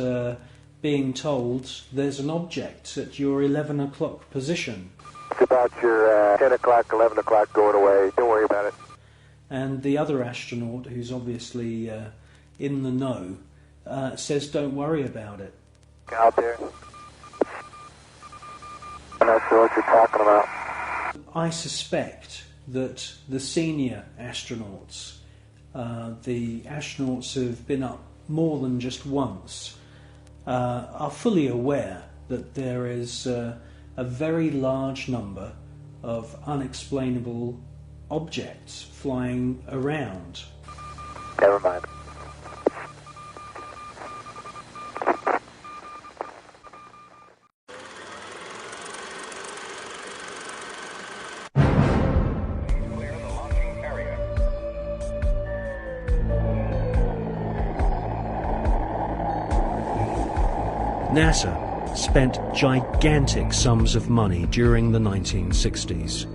being told there's an object at your 11 o'clock position. It's about your 10 o'clock, 11 o'clock going away. Don't worry about it. And the other astronaut, who's obviously in the know, says don't worry about it. Out there. I'm not sure what you're talking about. I suspect that the senior astronauts, the astronauts who've been up more than just once, are fully aware that there is a very large number of unexplainable objects flying around. Never mind. NASA spent gigantic sums of money during the 1960s,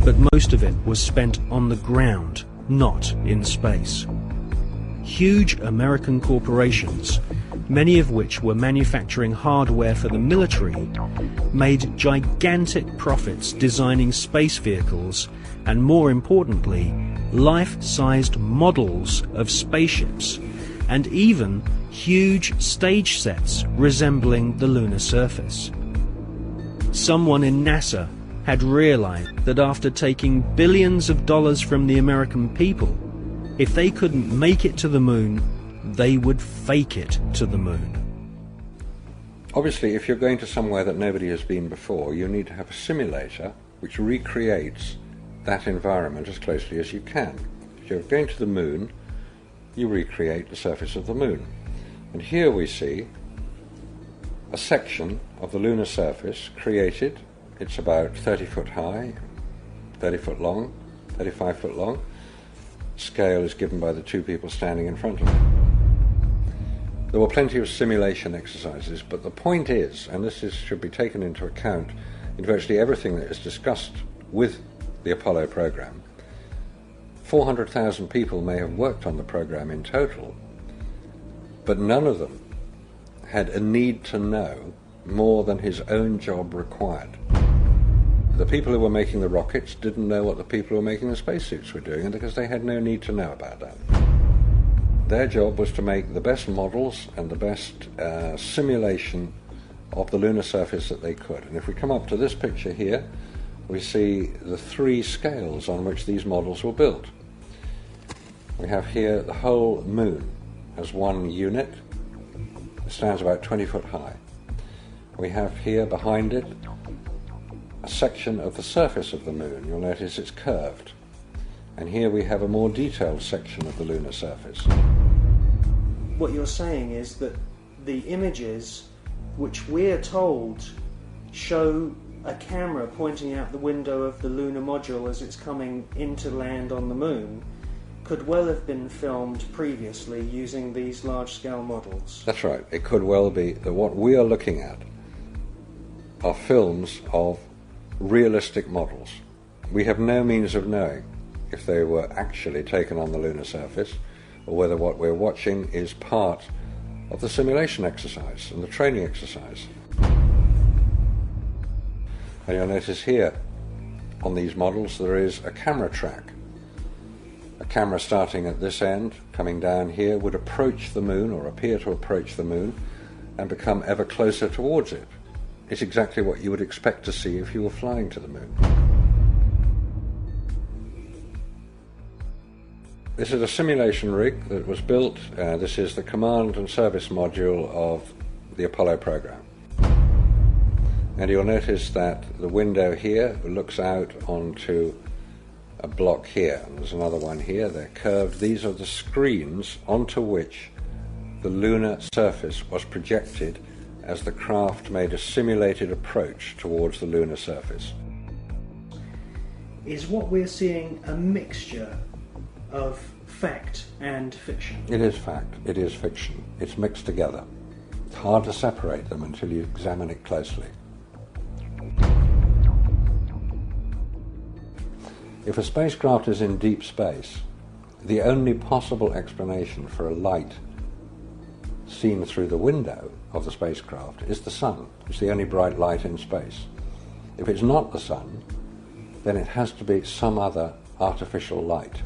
but most of it was spent on the ground, not in space. Huge American corporations, many of which were manufacturing hardware for the military, made gigantic profits designing space vehicles and, more importantly, life-sized models of spaceships, and even huge stage sets resembling the lunar surface. Someone in NASA had realized that after taking billions of dollars from the American people, if they couldn't make it to the moon, they would fake it to the moon. Obviously, if you're going to somewhere that nobody has been before, you need to have a simulator which recreates that environment as closely as you can. If you're going to the moon, you recreate the surface of the moon. And here we see a section of the lunar surface created. It's about 30 foot high, 30 foot long, 35 foot long. Scale is given by the two people standing in front of it. There were plenty of simulation exercises, but the point is, and this should be taken into account in virtually everything that is discussed with the Apollo program. 400,000 people may have worked on the program in total, but none of them had a need to know more than his own job required. The people who were making the rockets didn't know what the people who were making the spacesuits were doing, because they had no need to know about that. Their job was to make the best models and the best simulation of the lunar surface that they could. And if we come up to this picture here, we see the 3 scales on which these models were built. We have here the whole moon as one unit. It stands about 20 foot high. We have here behind it a section of the surface of the moon. You'll notice it's curved. And here we have a more detailed section of the lunar surface. What you're saying is that the images which we're told show a camera pointing out the window of the lunar module as it's coming into land on the moon could well have been filmed previously using these large-scale models. That's right. It could well be that what we are looking at are films of realistic models. We have no means of knowing if they were actually taken on the lunar surface, or whether what we're watching is part of the simulation exercise and the training exercise. And you'll notice here on these models there is a camera track. A camera starting at this end, coming down here, would approach the moon, or appear to approach the moon, and become ever closer towards it. It's exactly what you would expect to see if you were flying to the moon. This is a simulation rig that was built. This is the command and service module of the Apollo program. And you'll notice that the window here looks out onto a block here. And there's another one here. They're curved. These are the screens onto which the lunar surface was projected as the craft made a simulated approach towards the lunar surface. Is what we're seeing a mixture of fact and fiction? It is fact, it is fiction. It's mixed together. It's hard to separate them until you examine it closely. If a spacecraft is in deep space, the only possible explanation for a light seen through the window of the spacecraft is the sun. It's the only bright light in space. If it's not the sun, then it has to be some other artificial light,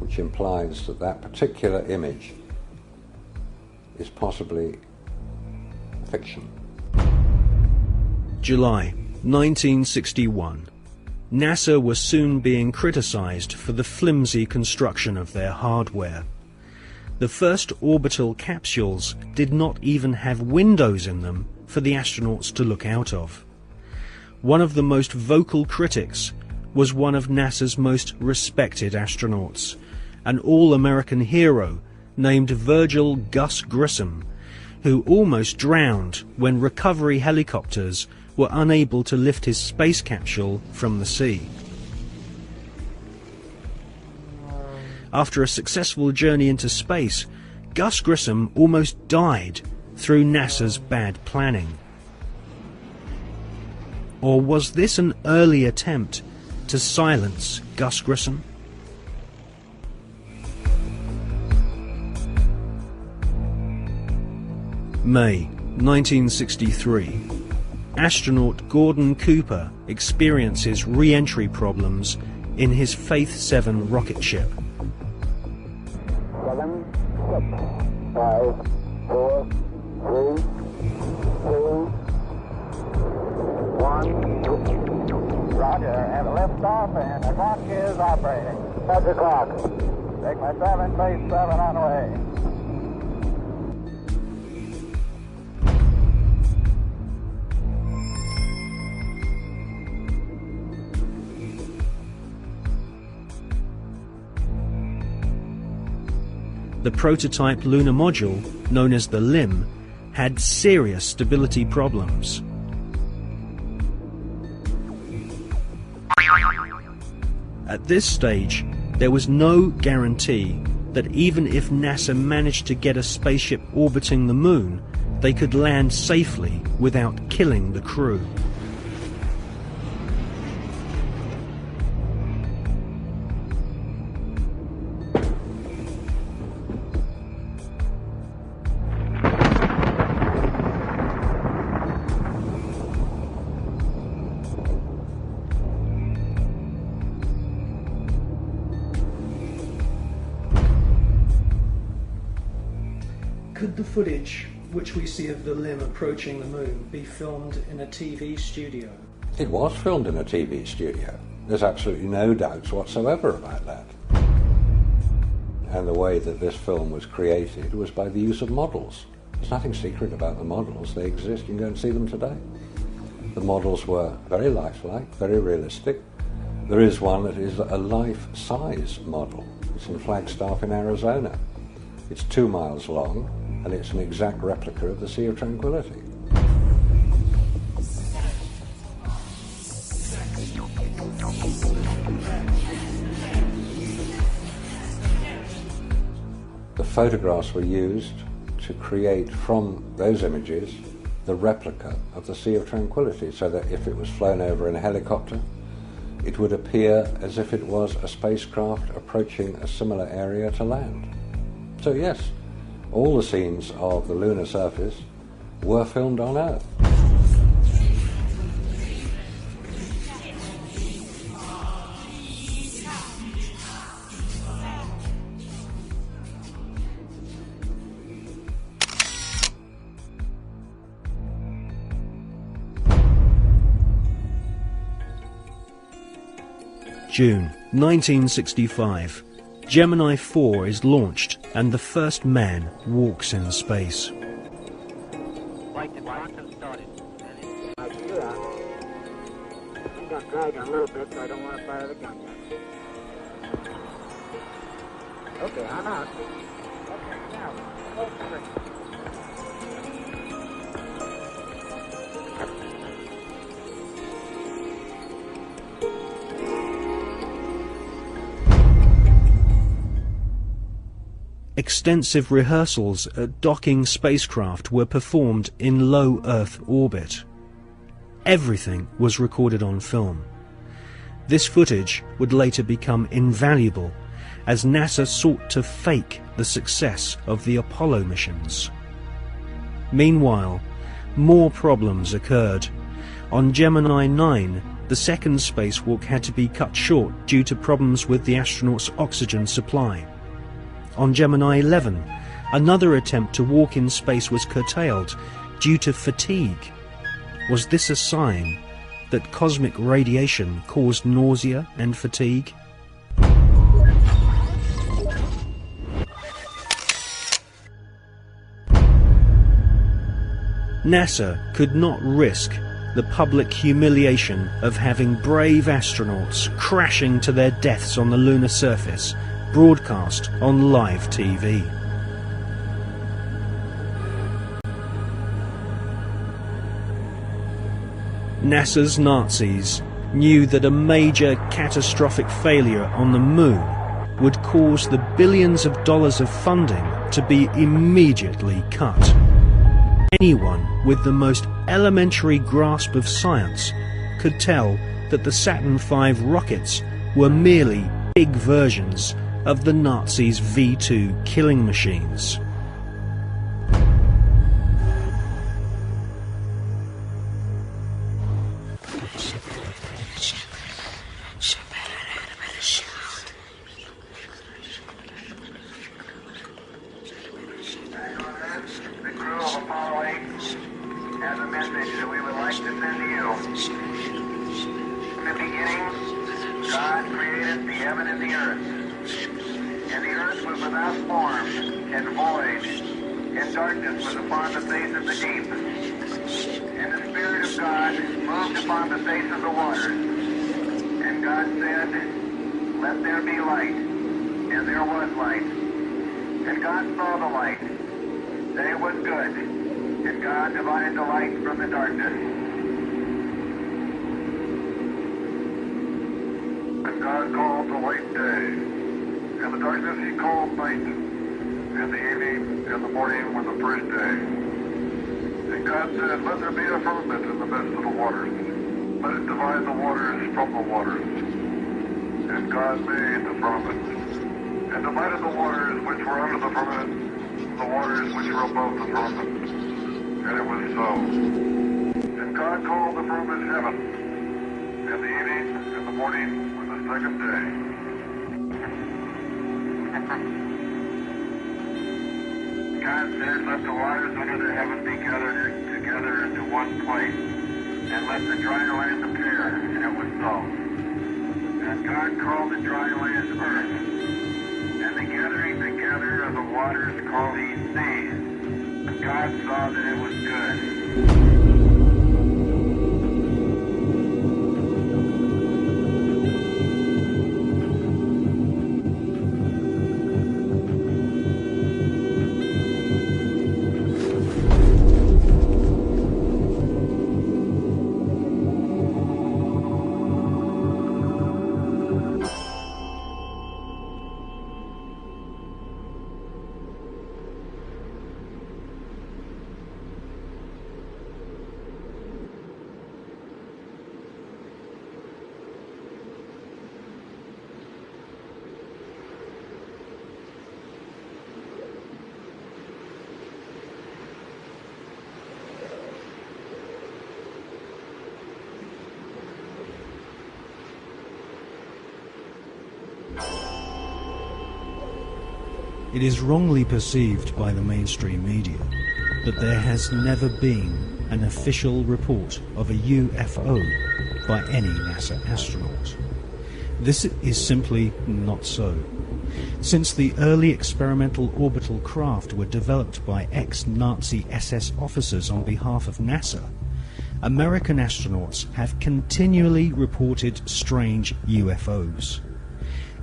which implies that that particular image is possibly fiction. July 1961. NASA was soon being criticized for the flimsy construction of their hardware. The first orbital capsules did not even have windows in them for the astronauts to look out of. One of the most vocal critics was one of NASA's most respected astronauts, an all-American hero named Virgil Gus Grissom, who almost drowned when recovery helicopters were unable to lift his space capsule from the sea. After a successful journey into space, Gus Grissom almost died through NASA's bad planning. Or was this an early attempt to silence Gus Grissom? May 1963. Astronaut Gordon Cooper experiences re-entry problems in his Faith 7 rocket ship. 7, 6, 5, 4, 3, 2, 1. Roger, have a lift off and the clock is operating. That's the clock. Take my 7, base 7 on the way. The prototype lunar module, known as the LIM, had serious stability problems. At this stage, there was no guarantee that even if NASA managed to get a spaceship orbiting the moon, they could land safely without killing the crew. the footage which we see of the limb approaching the moon be filmed in a TV studio? It was filmed in a TV studio. There's absolutely no doubts whatsoever about that. And the way that this film was created was by the use of models. There's nothing secret about the models. They exist. You can go and see them today. The models were very lifelike, very realistic. There is one that is a life-size model. It's in Flagstaff in Arizona. It's 2 miles long, and it's an exact replica of the Sea of Tranquility. The photographs were used to create from those images the replica of the Sea of Tranquility, so that if it was flown over in a helicopter, it would appear as if it was a spacecraft approaching a similar area to land. So yes, all the scenes of the lunar surface were filmed on Earth. June 1965. Gemini 4 is launched and the first man walks in space. Like the quantum started. I'm going to drag a little bit so I don't want to fire the gun yet. Okay, I'm out. Okay, now, close the ring. Extensive rehearsals at docking spacecraft were performed in low Earth orbit. Everything was recorded on film. This footage would later become invaluable as NASA sought to fake the success of the Apollo missions. Meanwhile, more problems occurred. On Gemini 9, the second spacewalk had to be cut short due to problems with the astronauts' oxygen supply. On Gemini 11, another attempt to walk in space was curtailed due to fatigue. Was this a sign that cosmic radiation caused nausea and fatigue? NASA could not risk the public humiliation of having brave astronauts crashing to their deaths on the lunar surface broadcast on live TV. NASA's Nazis knew that a major catastrophic failure on the moon would cause the billions of dollars of funding to be immediately cut. Anyone with the most elementary grasp of science could tell that the Saturn V rockets were merely big versions of the Nazis' V-2 killing machines. The crew of Apollo 8 has a message that we would like to send to you. In the beginning, God created the heaven and the earth. And the earth was without form and void, and darkness was upon the face of the deep. And the Spirit of God moved upon the face of the waters. And God said, "Let there be light." And there was light. And God saw the light, that it was good. And God divided the light from the darkness. And God called the light day. And the darkness he called night, and the evening and the morning were the first day. And God said, "Let there be a firmament in the midst of the waters. Let it divide the waters from the waters." And God made the firmament, and divided the waters which were under the firmament, from the waters which were above the firmament. And it was so. And God called the firmament heaven, and the evening and the morning were the second day. God said, let the waters under the heaven be gathered together into one place, and let the dry land appear, and it was so. And God called the dry land earth, and the gathering together of the waters called he seas. And God saw that it was good. It is wrongly perceived by the mainstream media that there has never been an official report of a UFO by any NASA astronaut. This is simply not so. Since the early experimental orbital craft were developed by ex-Nazi SS officers on behalf of NASA, American astronauts have continually reported strange UFOs.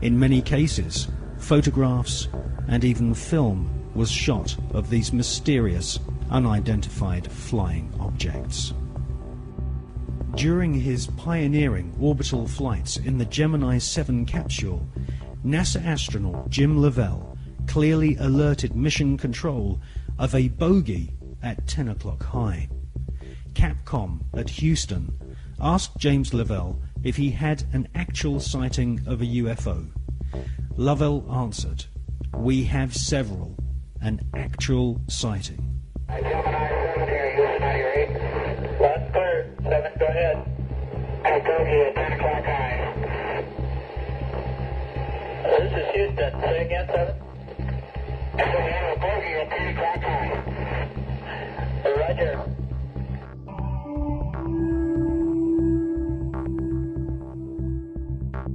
In many cases, photographs and even film was shot of these mysterious, unidentified flying objects. During his pioneering orbital flights in the Gemini 7 capsule, NASA astronaut Jim Lovell clearly alerted mission control of a bogey at 10 o'clock high. Capcom at Houston asked James Lovell if he had an actual sighting of a UFO. Lovell answered, "We have several, an actual sighting." Gemini 7 here, Houston, how you read? That's clear. 7, go ahead. I told you at 10 o'clock high. This is Houston. Say again, 7? I said we have a bogey at 10 o'clock high. Roger.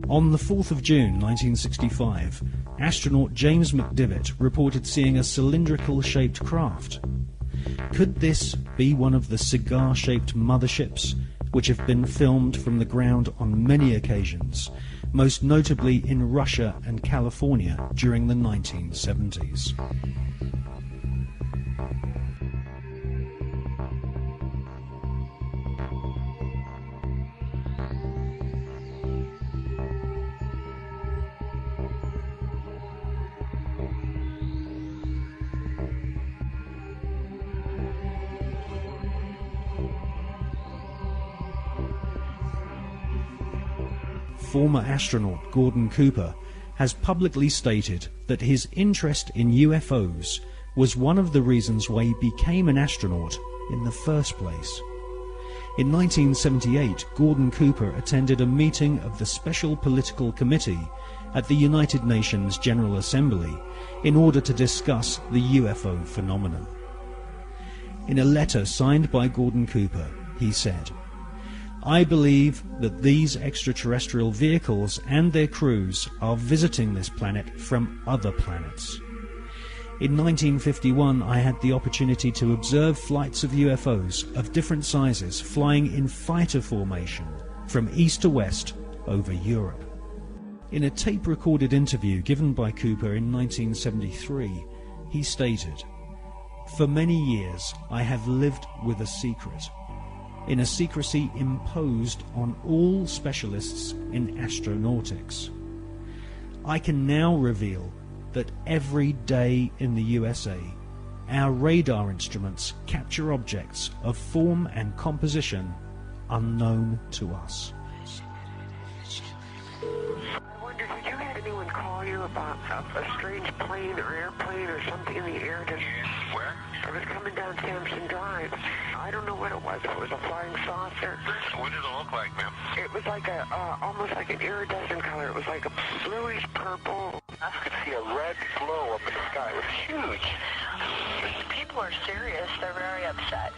On the 4th of June 1965, astronaut James McDivitt reported seeing a cylindrical-shaped craft. Could this be one of the cigar-shaped motherships which have been filmed from the ground on many occasions, most notably in Russia and California during the 1970s? Former astronaut Gordon Cooper has publicly stated that his interest in UFOs was one of the reasons why he became an astronaut in the first place. In 1978, Gordon Cooper attended a meeting of the Special Political Committee at the United Nations General Assembly in order to discuss the UFO phenomenon. In a letter signed by Gordon Cooper, he said, "I believe that these extraterrestrial vehicles and their crews are visiting this planet from other planets. In 1951, I had the opportunity to observe flights of UFOs of different sizes flying in fighter formation from east to west over Europe." In a tape-recorded interview given by Cooper in 1973, he stated, "For many years I have lived with a secret, in a secrecy imposed on all specialists in astronautics. I can now reveal that every day in the USA, our radar instruments capture objects of form and composition unknown to us." I wonder, did you have anyone call you about a strange plane or airplane or something in the air? Where? It was coming down Sampson Drive. I don't know what it was. It was a flying saucer. What did it look like, ma'am? It was like almost like an iridescent color. It was like a bluish purple. I could see a red glow up in the sky. It was huge. People are serious. They're very upset.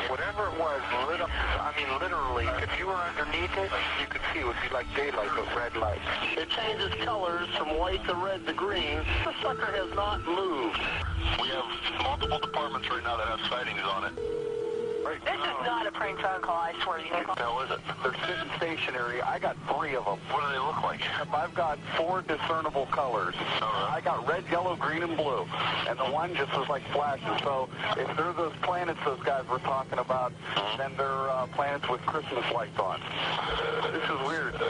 Whatever it was lit up, I mean literally, if you were underneath it, you could see it would be like daylight with red light. It changes colors from white to red to green. The sucker has not moved. We have multiple departments right now that have sightings on it. This is not a prank phone call, I swear to you. No, is it? They're sitting stationary. I got 3 of them. What do they look like? I've got 4 discernible colors. I got red, yellow, green, and blue. And the one just was like flashes. So if they're those planets those guys were talking about, then they're planets with Christmas lights on. This is weird.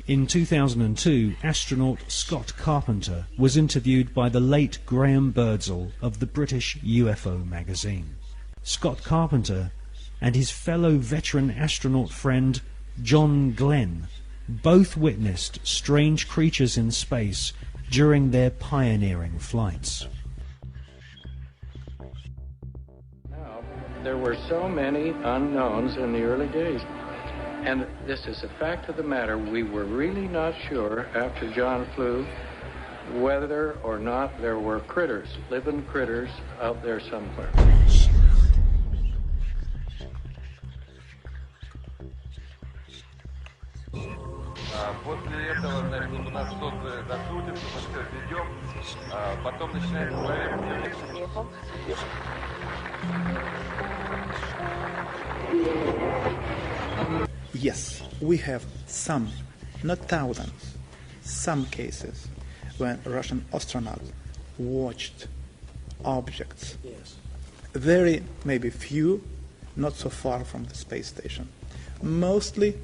In 2002, astronaut Scott Carpenter was interviewed by the late Graham Birdsall of the British UFO magazine. Scott Carpenter and his fellow veteran astronaut friend John Glenn both witnessed strange creatures in space during their pioneering flights. Now, there were so many unknowns in the early days, and this is a fact of the matter. We were really not sure after John flew whether or not there were critters, living critters out there somewhere. После этого, значит, у нас тот закрутится, мы все ведем, потом начинает проверять. Yes, we have some, not thousands, some cases when Russian astronauts watched objects. Yes. Very, maybe few, not so far from the space station. Mostly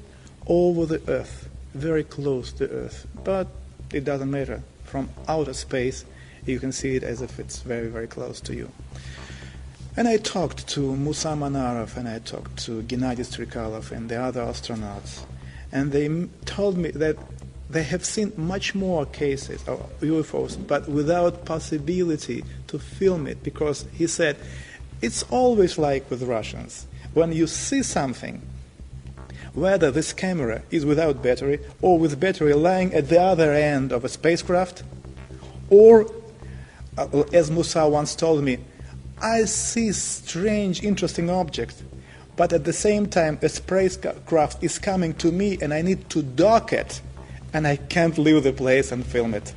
over the Earth, very close to Earth, but it doesn't matter. From outer space, you can see it as if it's very, very close to you. And I talked to Musa Manarov and I talked to Gennady Strikalov and the other astronauts, and they told me that they have seen much more cases of UFOs, but without possibility to film it, because he said, it's always like with Russians. When you see something, whether this camera is without battery or with battery lying at the other end of a spacecraft, or, as Musa once told me, I see strange, interesting objects, but at the same time a spacecraft is coming to me and I need to dock it, and I can't leave the place and film it.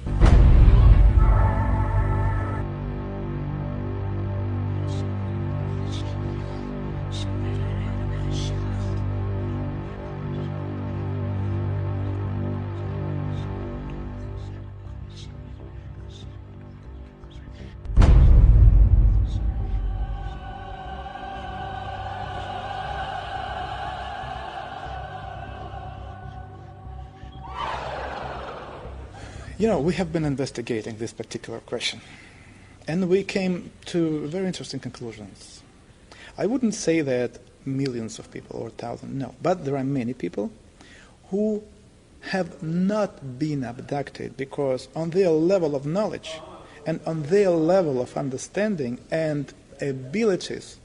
You know, we have been investigating this particular question, and we came to very interesting conclusions. I wouldn't say that millions of people or thousands, no, but there are many people who have not been abducted because on their level of knowledge and on their level of understanding and abilities,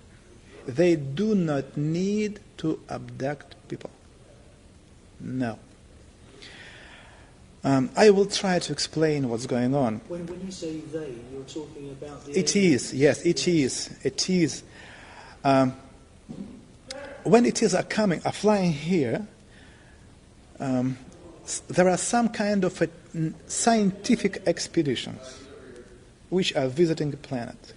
they do not need to abduct people. No. I will try to explain what's going on. When you say they, you're talking about the... It is, yes, it is. It is. When it is are flying here, there are some kind of scientific expeditions which are visiting the planet.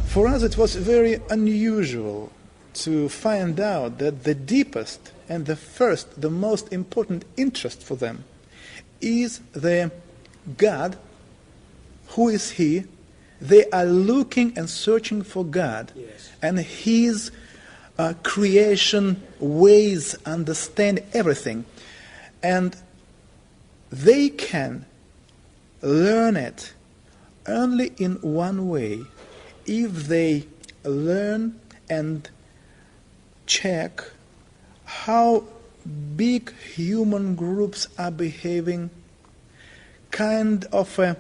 For us, it was very unusual to find out that the deepest and the most important interest for them is the God. Who is He? They are looking and searching for God, yes, and His creation, ways, understand everything. And they can learn it only in one way, if they learn and check how big human groups are behaving kind of a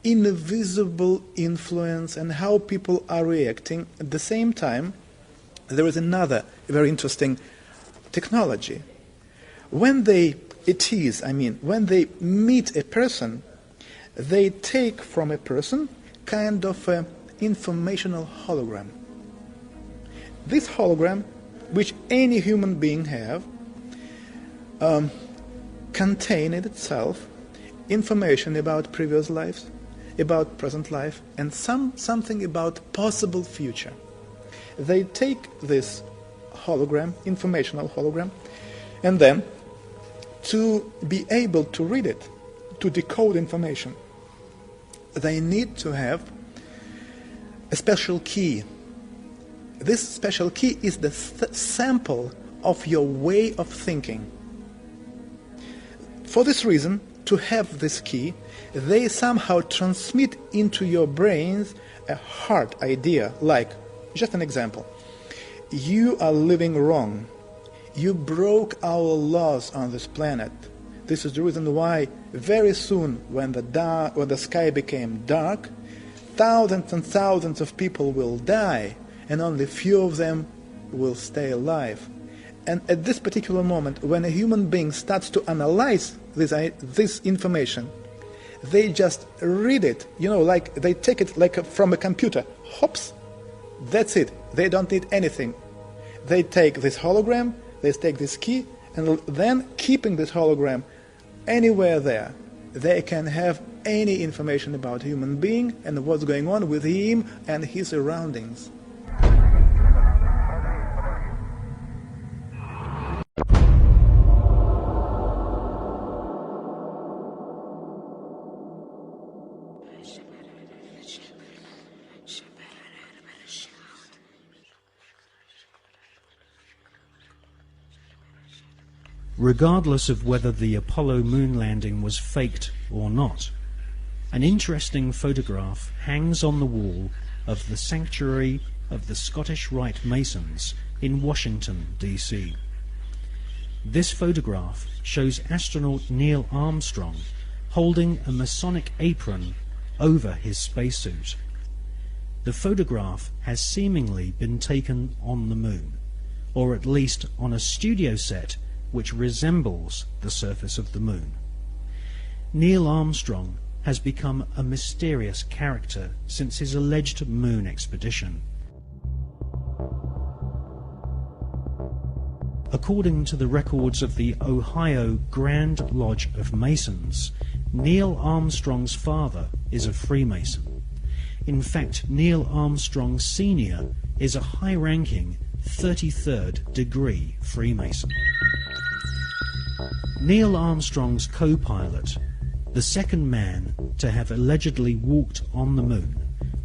invisible influence and how people are reacting. At the same time, there is another very interesting technology. When they meet a person, they take from a person kind of an informational hologram. This hologram, which any human being have, contain in itself information about previous lives, about present life, and something about possible future. They take this hologram, informational hologram, and then to be able to read it, to decode information, they need to have a special key. This special key is the sample of your way of thinking. For this reason, to have this key, they somehow transmit into your brains a hard idea, like, just an example, you are living wrong. You broke our laws on this planet. This is the reason why very soon, when the sky became dark, thousands and thousands of people will die, and only few of them will stay alive. And at this particular moment, when a human being starts to analyze this information, they just read it, like they take it like from a computer. Hops, that's it. They don't need anything. They take this hologram, they take this key, and then keeping this hologram anywhere there, they can have any information about a human being and what's going on with him and his surroundings. Regardless of whether the Apollo moon landing was faked or not, an interesting photograph hangs on the wall of the Sanctuary of the Scottish Rite Masons in Washington, D.C. This photograph shows astronaut Neil Armstrong holding a Masonic apron over his spacesuit. The photograph has seemingly been taken on the moon, or at least on a studio set which resembles the surface of the moon. Neil Armstrong has become a mysterious character since his alleged moon expedition. According to the records of the Ohio Grand Lodge of Masons, Neil Armstrong's father is a Freemason. In fact, Neil Armstrong Sr. is a high-ranking 33rd degree Freemason. Neil Armstrong's co-pilot, the second man to have allegedly walked on the moon,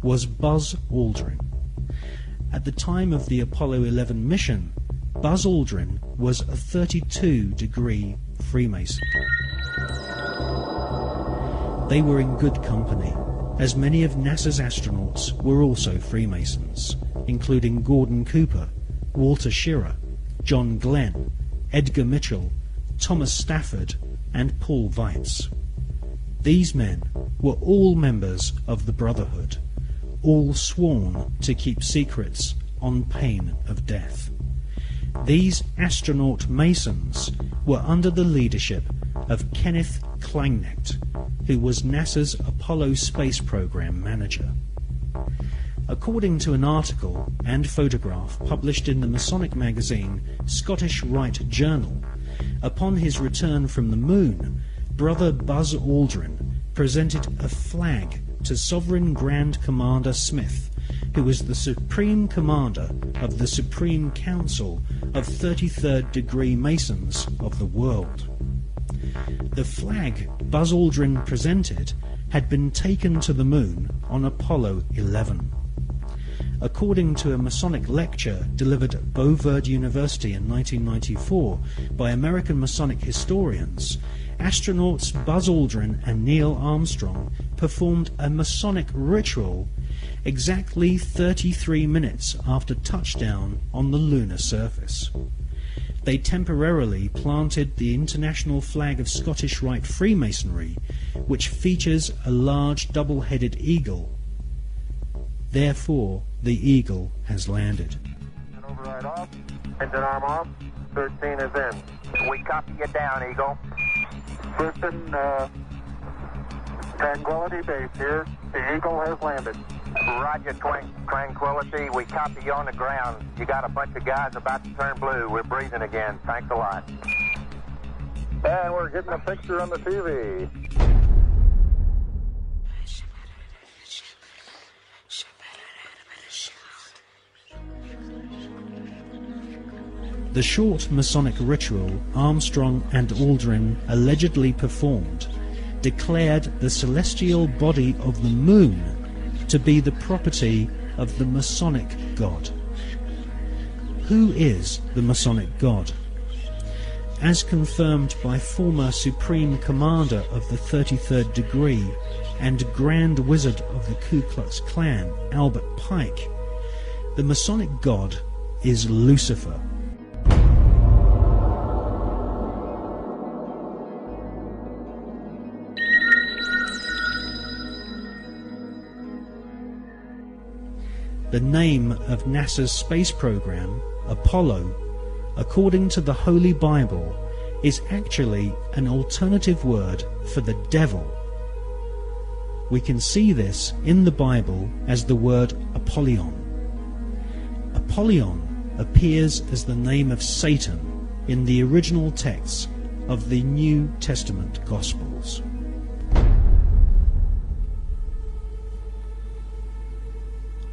was Buzz Aldrin. At the time of the Apollo 11 mission, Buzz Aldrin was a 32-degree Freemason. They were in good company, as many of NASA's astronauts were also Freemasons, including Gordon Cooper, Walter Schirra, John Glenn, Edgar Mitchell, Thomas Stafford, and Paul Weitz. These men were all members of the Brotherhood, all sworn to keep secrets on pain of death. These astronaut Masons were under the leadership of Kenneth Kleineknecht, who was NASA's Apollo space program manager. According to an article and photograph published in the Masonic magazine Scottish Rite Journal, upon his return from the moon, Brother Buzz Aldrin presented a flag to Sovereign Grand Commander Smith, who was the Supreme Commander of the Supreme Council of 33rd degree Masons of the world. The flag Buzz Aldrin presented had been taken to the moon on Apollo 11. According to a Masonic lecture delivered at Beauverde University in 1994 by American Masonic historians, astronauts Buzz Aldrin and Neil Armstrong performed a Masonic ritual exactly 33 minutes after touchdown on the lunar surface. they temporarily planted the international flag of Scottish Rite Freemasonry, which features a large double-headed eagle. Therefore, the eagle has landed. Override off. Engine arm off. 13 is in. We copy you down, Eagle. Houston, Tranquility Base here. The Eagle has landed. Roger, Tranquility. We copy you on the ground. You got a bunch of guys about to turn blue. We're breathing again. Thanks a lot. And we're getting a picture on the TV. The short Masonic ritual Armstrong and Aldrin allegedly performed declared the celestial body of the moon to be the property of the Masonic God. Who is the Masonic God? As confirmed by former Supreme Commander of the 33rd Degree and Grand Wizard of the Ku Klux Klan, Albert Pike, the Masonic God is Lucifer. The name of NASA's space program, Apollo, according to the Holy Bible, is actually an alternative word for the devil. We can see this in the Bible as the word Apollyon. Apollyon appears as the name of Satan in the original texts of the New Testament Gospels.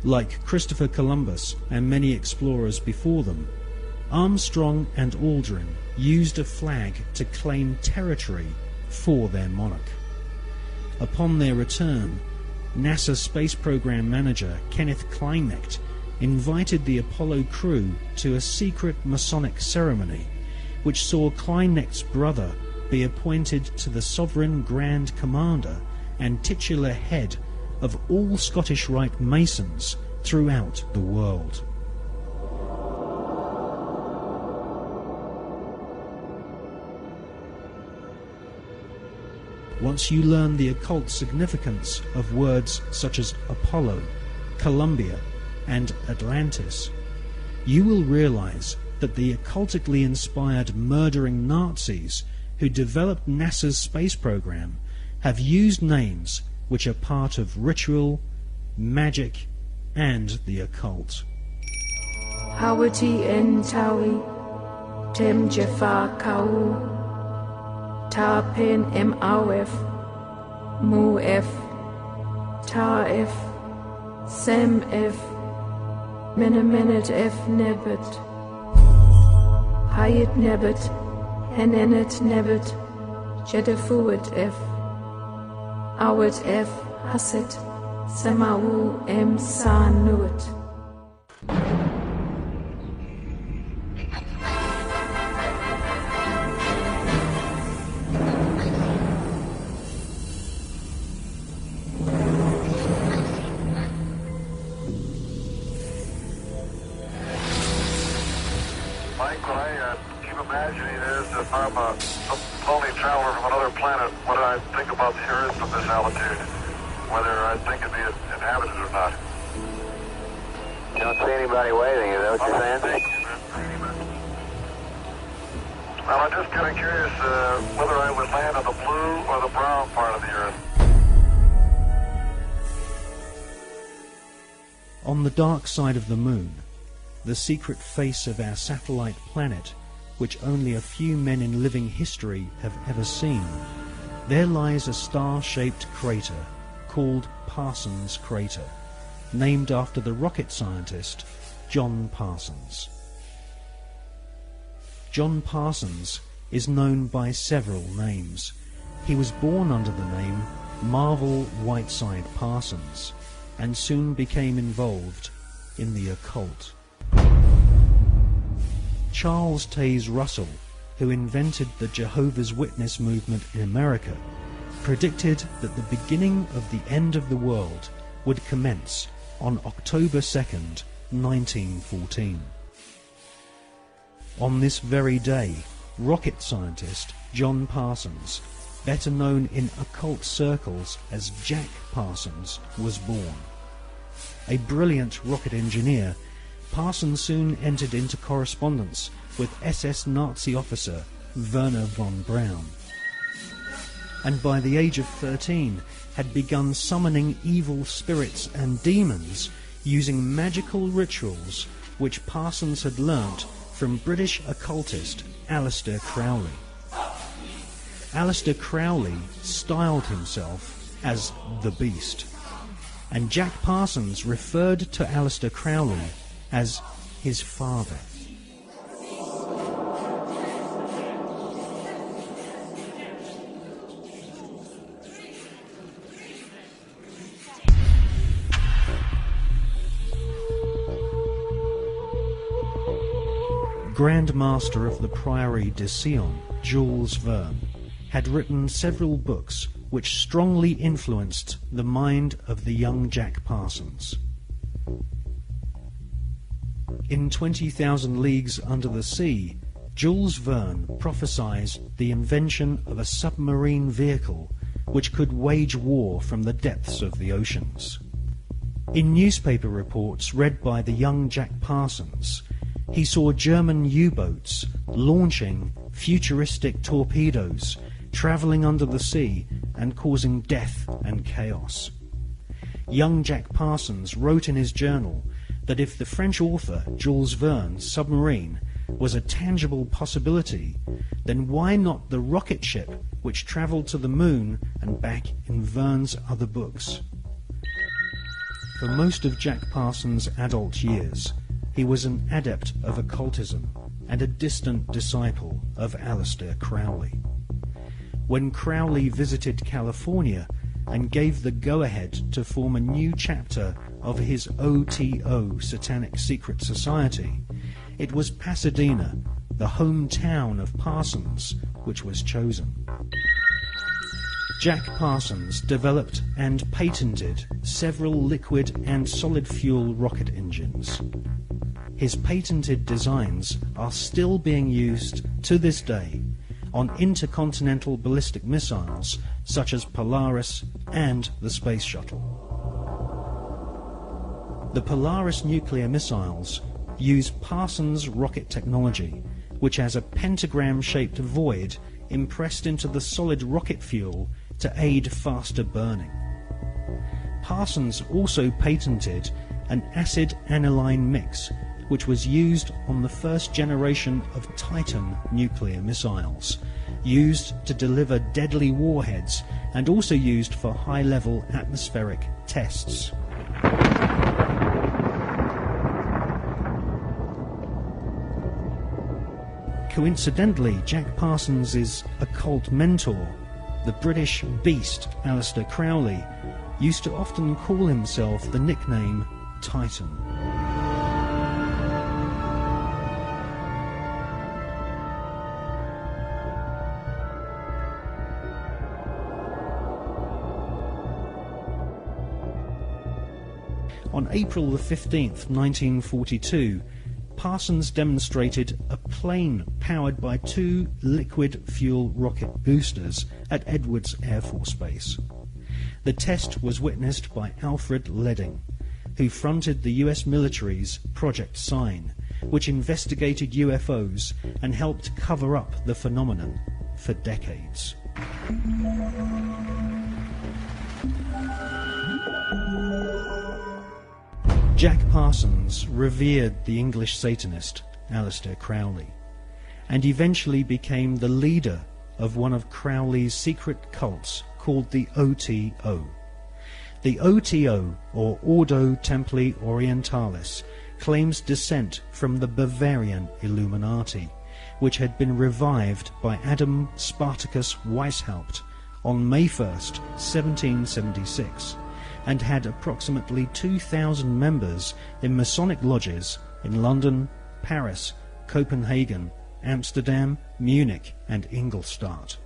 Like Christopher Columbus and many explorers before them, Armstrong and Aldrin used a flag to claim territory for their monarch. Upon their return, NASA Space Program Manager Kenneth Kleinecht invited the Apollo crew to a secret Masonic ceremony, which saw Kleinecht's brother be appointed to the Sovereign Grand Commander and titular head of all Scottish Rite Masons throughout the world. Once you learn the occult significance of words such as Apollo, Columbia, and Atlantis, you will realize that the occultically inspired murdering Nazis who developed NASA's space program have used names which are part of ritual, magic, and the occult. Hawati en tawi, tem jafar kau, ta pen em awef, mu f, ta f, sem f, menemenet f nebet, hayit nebet, henenet nebet, jedefuet f, awet f, haset, semawu em sanuet. On the dark side of the moon, the secret face of our satellite planet, which only a few men in living history have ever seen, there lies a star-shaped crater called Parsons Crater, named after the rocket scientist John Parsons. John Parsons is known by several names. He was born under the name Marvel Whiteside Parsons, and soon became involved in the occult. Charles Taze Russell, who invented the Jehovah's Witness movement in America, predicted that the beginning of the end of the world would commence on October 2nd, 1914. On this very day, rocket scientist John Parsons, better known in occult circles as Jack Parsons, was born. A brilliant rocket engineer, Parsons soon entered into correspondence with SS Nazi officer Werner von Braun, and by the age of 13 had begun summoning evil spirits and demons using magical rituals which Parsons had learnt from British occultist Aleister Crowley. Aleister Crowley styled himself as the Beast, and Jack Parsons referred to Aleister Crowley as his father. Grand Master of the Priory de Sion, Jules Verne, had written several books which strongly influenced the mind of the young Jack Parsons. In 20,000 Leagues Under the Sea, Jules Verne prophesied the invention of a submarine vehicle which could wage war from the depths of the oceans. In newspaper reports read by the young Jack Parsons, he saw German U-boats launching futuristic torpedoes, travelling under the sea and causing death and chaos. Young Jack Parsons wrote in his journal that if the French author Jules Verne's submarine was a tangible possibility, then why not the rocket ship which travelled to the moon and back in Verne's other books? For most of Jack Parsons' adult years, he was an adept of occultism and a distant disciple of Aleister Crowley. When Crowley visited California and gave the go-ahead to form a new chapter of his OTO Satanic Secret Society, it was Pasadena, the hometown of Parsons, which was chosen. Jack Parsons developed and patented several liquid and solid fuel rocket engines. His patented designs are still being used to this day on intercontinental ballistic missiles such as Polaris and the Space Shuttle. The Polaris nuclear missiles use Parsons rocket technology, which has a pentagram-shaped void impressed into the solid rocket fuel to aid faster burning. Parsons also patented an acid aniline mix, which was used on the first generation of Titan nuclear missiles, used to deliver deadly warheads and also used for high-level atmospheric tests. Coincidentally, Jack Parsons' occult mentor, the British beast Aleister Crowley, used to often call himself the nickname Titan. On April the 15th, 1942, Parsons demonstrated a plane powered by two liquid fuel rocket boosters at Edwards Air Force Base. The test was witnessed by Alfred Ledding, who fronted the US military's Project Sign, which investigated UFOs and helped cover up the phenomenon for decades. Jack Parsons revered the English Satanist Aleister Crowley, and eventually became the leader of one of Crowley's secret cults called the OTO. The OTO, or Ordo Templi Orientalis, claims descent from the Bavarian Illuminati, which had been revived by Adam Spartacus Weishaupt on May 1st, 1776, and had approximately 2,000 members in Masonic lodges in London, Paris, Copenhagen, Amsterdam, Munich, and Ingolstadt.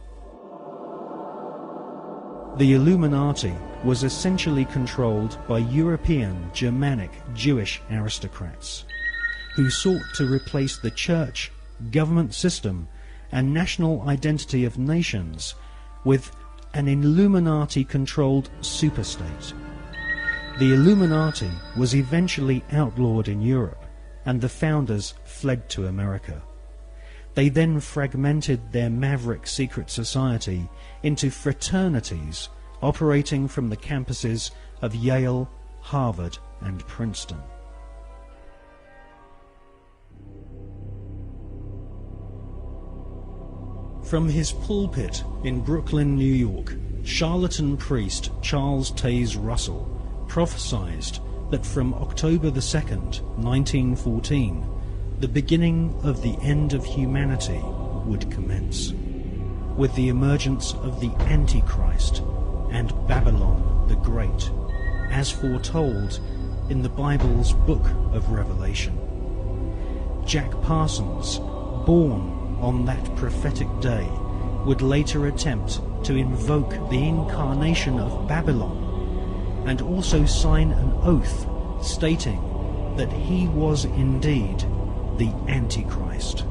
The Illuminati was essentially controlled by European, Germanic, Jewish aristocrats, who sought to replace the Church government system and national identity of nations with an Illuminati-controlled superstate. The Illuminati was eventually outlawed in Europe, and the founders fled to America. They then fragmented their maverick secret society into fraternities operating from the campuses of Yale, Harvard, and Princeton. From his pulpit in Brooklyn, New York, charlatan priest Charles Taze Russell prophesied that from October the 2nd, 1914, the beginning of the end of humanity would commence, with the emergence of the Antichrist and Babylon the Great, as foretold in the Bible's Book of Revelation. Jack Parsons, born on that prophetic day, would later attempt to invoke the incarnation of Babylon and also sign an oath stating that he was indeed the Antichrist.